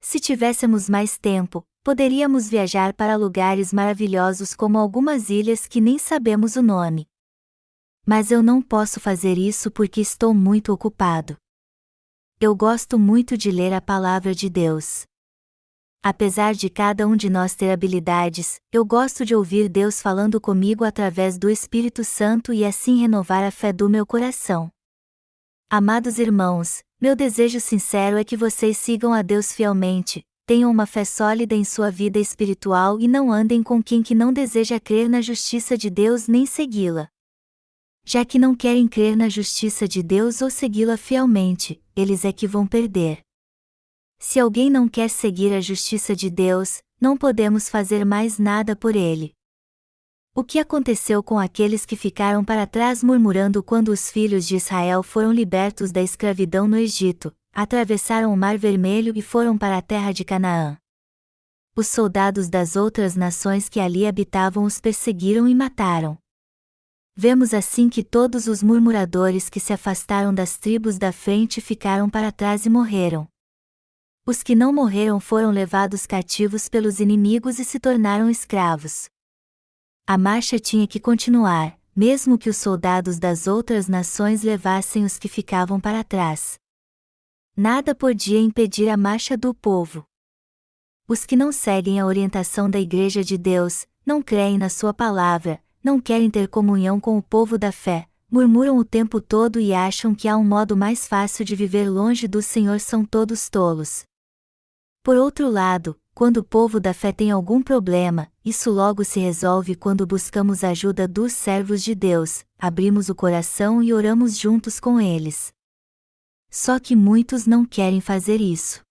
Se tivéssemos mais tempo, poderíamos viajar para lugares maravilhosos como algumas ilhas que nem sabemos o nome. Mas eu não posso fazer isso porque estou muito ocupado. Eu gosto muito de ler a palavra de Deus. Apesar de cada um de nós ter habilidades, eu gosto de ouvir Deus falando comigo através do Espírito Santo e assim renovar a fé do meu coração. Amados irmãos, meu desejo sincero é que vocês sigam a Deus fielmente, tenham uma fé sólida em sua vida espiritual e não andem com quem que não deseja crer na justiça de Deus nem segui-la. Já que não querem crer na justiça de Deus ou segui-la fielmente, eles é que vão perder. Se alguém não quer seguir a justiça de Deus, não podemos fazer mais nada por ele. O que aconteceu com aqueles que ficaram para trás murmurando quando os filhos de Israel foram libertos da escravidão no Egito, atravessaram o Mar Vermelho e foram para a terra de Canaã? Os soldados das outras nações que ali habitavam os perseguiram e mataram. Vemos assim que todos os murmuradores que se afastaram das tribos da frente ficaram para trás e morreram. Os que não morreram foram levados cativos pelos inimigos e se tornaram escravos. A marcha tinha que continuar, mesmo que os soldados das outras nações levassem os que ficavam para trás. Nada podia impedir a marcha do povo. Os que não seguem a orientação da Igreja de Deus, não creem na sua palavra, não querem ter comunhão com o povo da fé, murmuram o tempo todo e acham que há um modo mais fácil de viver longe do Senhor, são todos tolos. Por outro lado, quando o povo da fé tem algum problema, isso logo se resolve quando buscamos a ajuda dos servos de Deus, abrimos o coração e oramos juntos com eles. Só que muitos não querem fazer isso.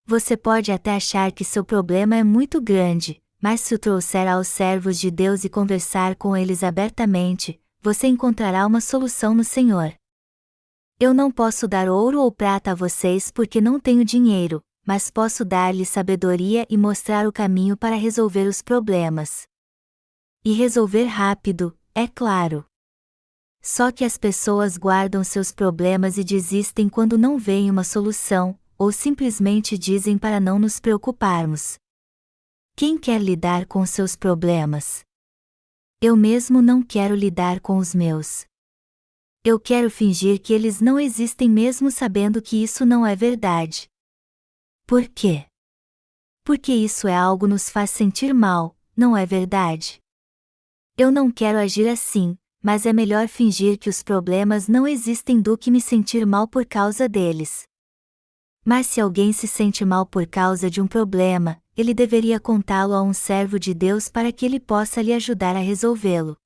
Você pode até achar que seu problema é muito grande, mas se o trouxer aos servos de Deus e conversar com eles abertamente, você encontrará uma solução no Senhor. Eu não posso dar ouro ou prata a vocês porque não tenho dinheiro, mas posso dar-lhes sabedoria e mostrar o caminho para resolver os problemas. E resolver rápido, é claro. Só que as pessoas guardam seus problemas e desistem quando não veem uma solução, ou simplesmente dizem para não nos preocuparmos. Quem quer lidar com seus problemas? Eu mesmo não quero lidar com os meus. Eu quero fingir que eles não existem mesmo sabendo que isso não é verdade. Por quê? Porque isso é algo que nos faz sentir mal, não é verdade? Eu não quero agir assim, mas é melhor fingir que os problemas não existem do que me sentir mal por causa deles. Mas se alguém se sente mal por causa de um problema, ele deveria contá-lo a um servo de Deus para que ele possa lhe ajudar a resolvê-lo.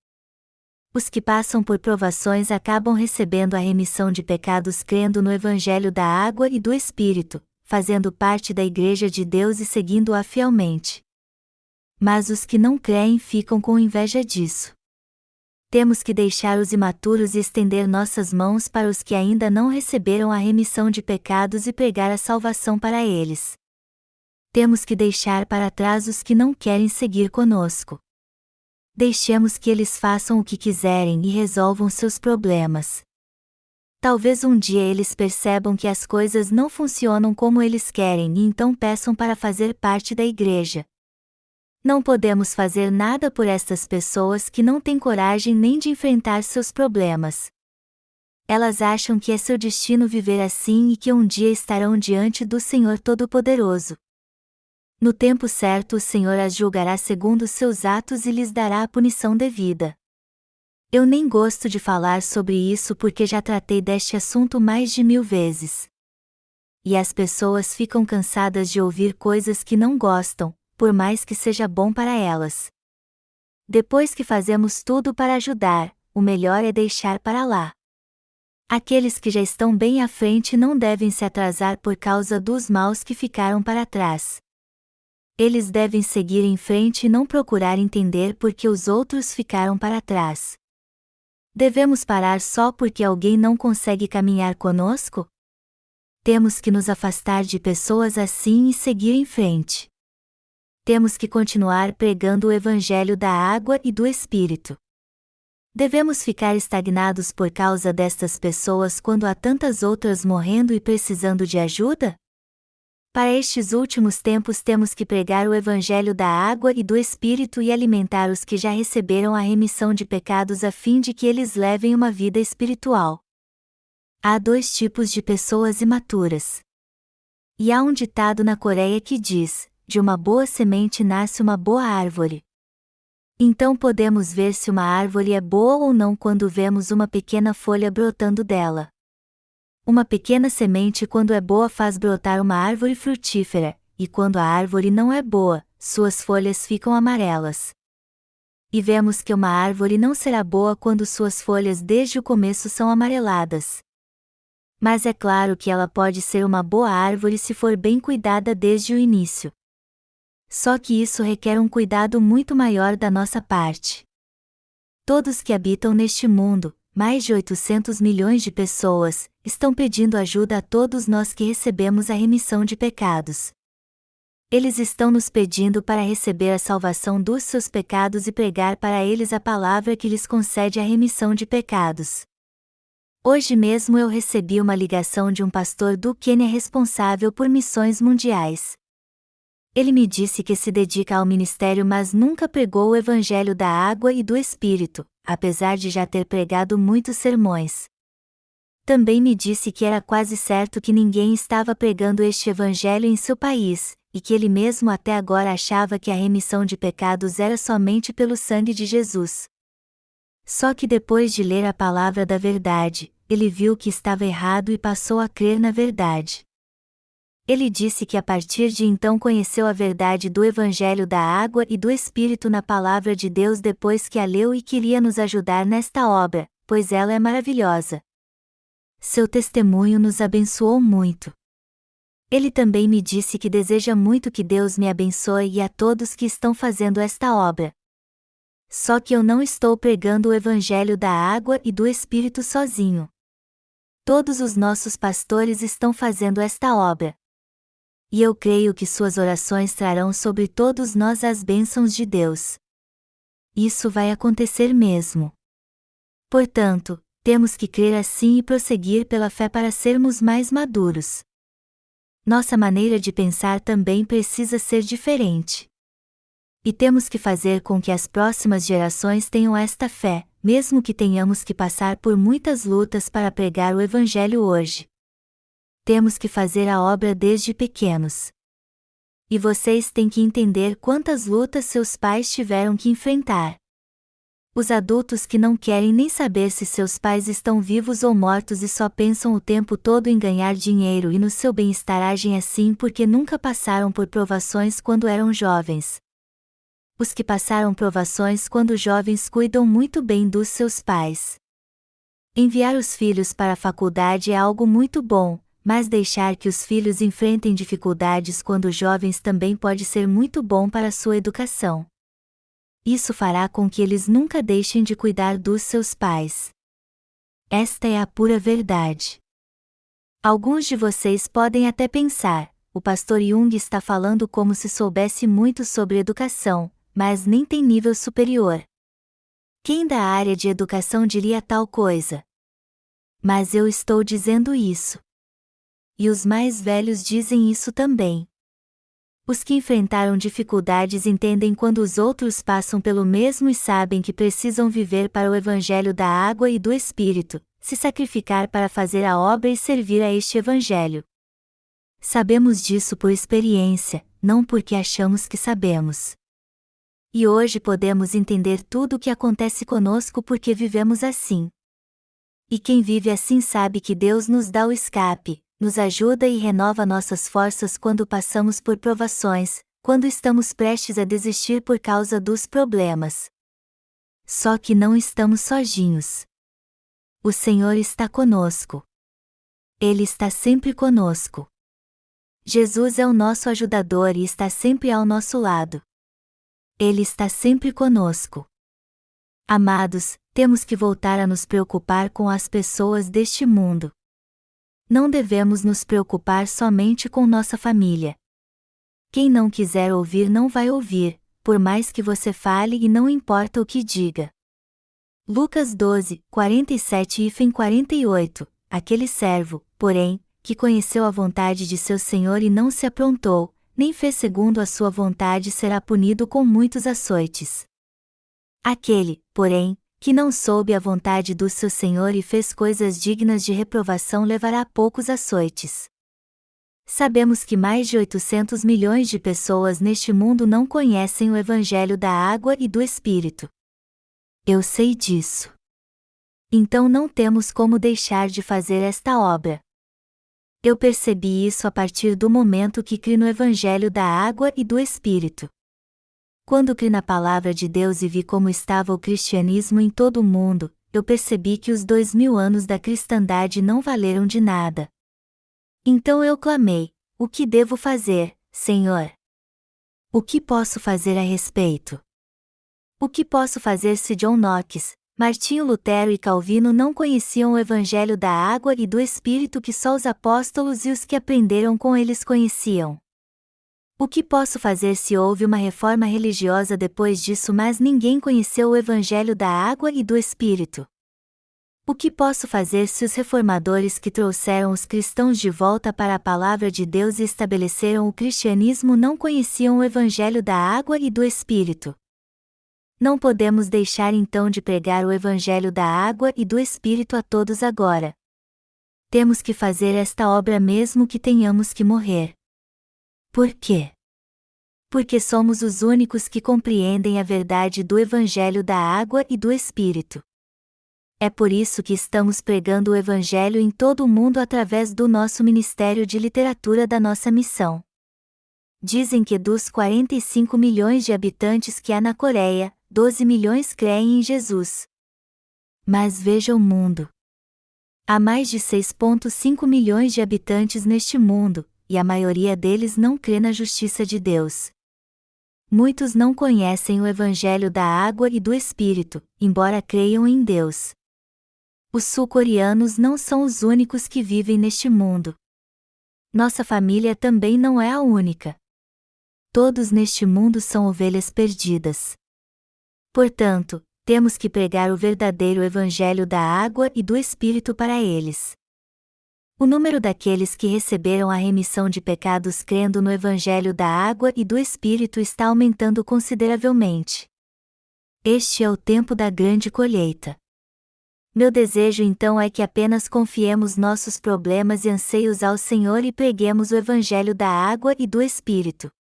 Os que passam por provações acabam recebendo a remissão de pecados crendo no Evangelho da água e do Espírito, fazendo parte da Igreja de Deus e seguindo-a fielmente. Mas os que não creem ficam com inveja disso. Temos que deixar os imaturos e estender nossas mãos para os que ainda não receberam a remissão de pecados e pregar a salvação para eles. Temos que deixar para trás os que não querem seguir conosco. Deixemos que eles façam o que quiserem e resolvam seus problemas. Talvez um dia eles percebam que as coisas não funcionam como eles querem e então peçam para fazer parte da igreja. Não podemos fazer nada por estas pessoas que não têm coragem nem de enfrentar seus problemas. Elas acham que é seu destino viver assim e que um dia estarão diante do Senhor Todo-Poderoso. No tempo certo o Senhor as julgará segundo seus atos e lhes dará a punição devida. Eu nem gosto de falar sobre isso porque já tratei deste assunto mais de 1000 vezes. e as pessoas ficam cansadas de ouvir coisas que não gostam, por mais que seja bom para elas. Depois que fazemos tudo para ajudar, o melhor é deixar para lá. Aqueles que já estão bem à frente não devem se atrasar por causa dos maus que ficaram para trás. Eles devem seguir em frente e não procurar entender por que os outros ficaram para trás. Devemos parar só porque alguém não consegue caminhar conosco? Temos que nos afastar de pessoas assim e seguir em frente. Temos que continuar pregando o Evangelho da água e do Espírito. Devemos ficar estagnados por causa destas pessoas quando há tantas outras morrendo e precisando de ajuda? Para estes últimos tempos temos que pregar o Evangelho da água e do Espírito e alimentar os que já receberam a remissão de pecados a fim de que eles levem uma vida espiritual. Há dois tipos de pessoas imaturas. E há um ditado na Coreia que diz: de uma boa semente nasce uma boa árvore. Então podemos ver se uma árvore é boa ou não quando vemos uma pequena folha brotando dela. Uma pequena semente, quando é boa, faz brotar uma árvore frutífera, e quando a árvore não é boa, suas folhas ficam amarelas. E vemos que uma árvore não será boa quando suas folhas desde o começo são amareladas. Mas é claro que ela pode ser uma boa árvore se for bem cuidada desde o início. Só que isso requer um cuidado muito maior da nossa parte. Todos que habitam neste mundo, mais de 800 milhões de pessoas, estão pedindo ajuda a todos nós que recebemos a remissão de pecados. Eles estão nos pedindo para receber a salvação dos seus pecados e pregar para eles a palavra que lhes concede a remissão de pecados. Hoje mesmo eu recebi uma ligação de um pastor do Quênia responsável por missões mundiais. Ele me disse que se dedica ao ministério, mas nunca pregou o Evangelho da água e do Espírito, apesar de já ter pregado muitos sermões. Também me disse que era quase certo que ninguém estava pregando este Evangelho em seu país, e que ele mesmo até agora achava que a remissão de pecados era somente pelo sangue de Jesus. Só que depois de ler a palavra da verdade, ele viu que estava errado e passou a crer na verdade. Ele disse que a partir de então conheceu a verdade do Evangelho da água e do Espírito na palavra de Deus depois que a leu e queria nos ajudar nesta obra, pois ela é maravilhosa. Seu testemunho nos abençoou muito. Ele também me disse que deseja muito que Deus me abençoe e a todos que estão fazendo esta obra. Só que eu não estou pregando o Evangelho da água e do Espírito sozinho. Todos os nossos pastores estão fazendo esta obra. E eu creio que suas orações trarão sobre todos nós as bênçãos de Deus. Isso vai acontecer mesmo. Portanto, temos que crer assim e prosseguir pela fé para sermos mais maduros. Nossa maneira de pensar também precisa ser diferente. E temos que fazer com que as próximas gerações tenham esta fé, mesmo que tenhamos que passar por muitas lutas para pregar o Evangelho hoje. Temos que fazer a obra desde pequenos. E vocês têm que entender quantas lutas seus pais tiveram que enfrentar. Os adultos que não querem nem saber se seus pais estão vivos ou mortos e só pensam o tempo todo em ganhar dinheiro e no seu bem-estar agem assim porque nunca passaram por provações quando eram jovens. Os que passaram provações quando jovens cuidam muito bem dos seus pais. Enviar os filhos para a faculdade é algo muito bom, mas deixar que os filhos enfrentem dificuldades quando jovens também pode ser muito bom para sua educação. Isso fará com que eles nunca deixem de cuidar dos seus pais. Esta é a pura verdade. Alguns de vocês podem até pensar: o pastor Jung está falando como se soubesse muito sobre educação, mas nem tem nível superior. Quem da área de educação diria tal coisa? Mas eu estou dizendo isso. E os mais velhos dizem isso também. Os que enfrentaram dificuldades entendem quando os outros passam pelo mesmo e sabem que precisam viver para o Evangelho da água e do Espírito, se sacrificar para fazer a obra e servir a este Evangelho. Sabemos disso por experiência, não porque achamos que sabemos. E hoje podemos entender tudo o que acontece conosco porque vivemos assim. E quem vive assim sabe que Deus nos dá o escape, nos ajuda e renova nossas forças quando passamos por provações, quando estamos prestes a desistir por causa dos problemas. Só que não estamos sozinhos. O Senhor está conosco. Ele está sempre conosco. Jesus é o nosso ajudador e está sempre ao nosso lado. Ele está sempre conosco. Amados, temos que voltar a nos preocupar com as pessoas deste mundo. Não devemos nos preocupar somente com nossa família. Quem não quiser ouvir não vai ouvir, por mais que você fale e não importa o que diga. Lucas 12, 47 e 48. Aquele servo, porém, que conheceu a vontade de seu senhor e não se aprontou, nem fez segundo a sua vontade, será punido com muitos açoites. Aquele, porém, que não soube a vontade do seu senhor e fez coisas dignas de reprovação levará poucos açoites. Sabemos que mais de 800 milhões de pessoas neste mundo não conhecem o Evangelho da Água e do Espírito. Eu sei disso. Então não temos como deixar de fazer esta obra. Eu percebi isso a partir do momento que criei no Evangelho da Água e do Espírito. Quando criei na Palavra de Deus e vi como estava o cristianismo em todo o mundo, eu percebi que os 2000 anos da cristandade não valeram de nada. Então eu clamei: o que devo fazer, Senhor? O que posso fazer a respeito? O que posso fazer se John Knox, Martinho Lutero e Calvino não conheciam o Evangelho da Água e do Espírito que só os apóstolos e os que aprenderam com eles conheciam? O que posso fazer se houve uma reforma religiosa depois disso, mas ninguém conheceu o Evangelho da Água e do Espírito? O que posso fazer se os reformadores que trouxeram os cristãos de volta para a Palavra de Deus e estabeleceram o cristianismo não conheciam o Evangelho da Água e do Espírito? Não podemos deixar então de pregar o Evangelho da Água e do Espírito a todos agora. Temos que fazer esta obra mesmo que tenhamos que morrer. Por quê? Porque somos os únicos que compreendem a verdade do Evangelho da Água e do Espírito. É por isso que estamos pregando o Evangelho em todo o mundo através do nosso ministério de literatura da nossa missão. Dizem que dos 45 milhões de habitantes que há na Coreia, 12 milhões creem em Jesus. Mas veja o mundo. Há mais de 6,5 milhões de habitantes neste mundo, e a maioria deles não crê na justiça de Deus. Muitos não conhecem o Evangelho da Água e do Espírito, embora creiam em Deus. Os sul-coreanos não são os únicos que vivem neste mundo. Nossa família também não é a única. Todos neste mundo são ovelhas perdidas. Portanto, temos que pregar o verdadeiro Evangelho da Água e do Espírito para eles. O número daqueles que receberam a remissão de pecados crendo no Evangelho da Água e do Espírito está aumentando consideravelmente. Este é o tempo da grande colheita. Meu desejo então é que apenas confiemos nossos problemas e anseios ao Senhor e preguemos o Evangelho da Água e do Espírito.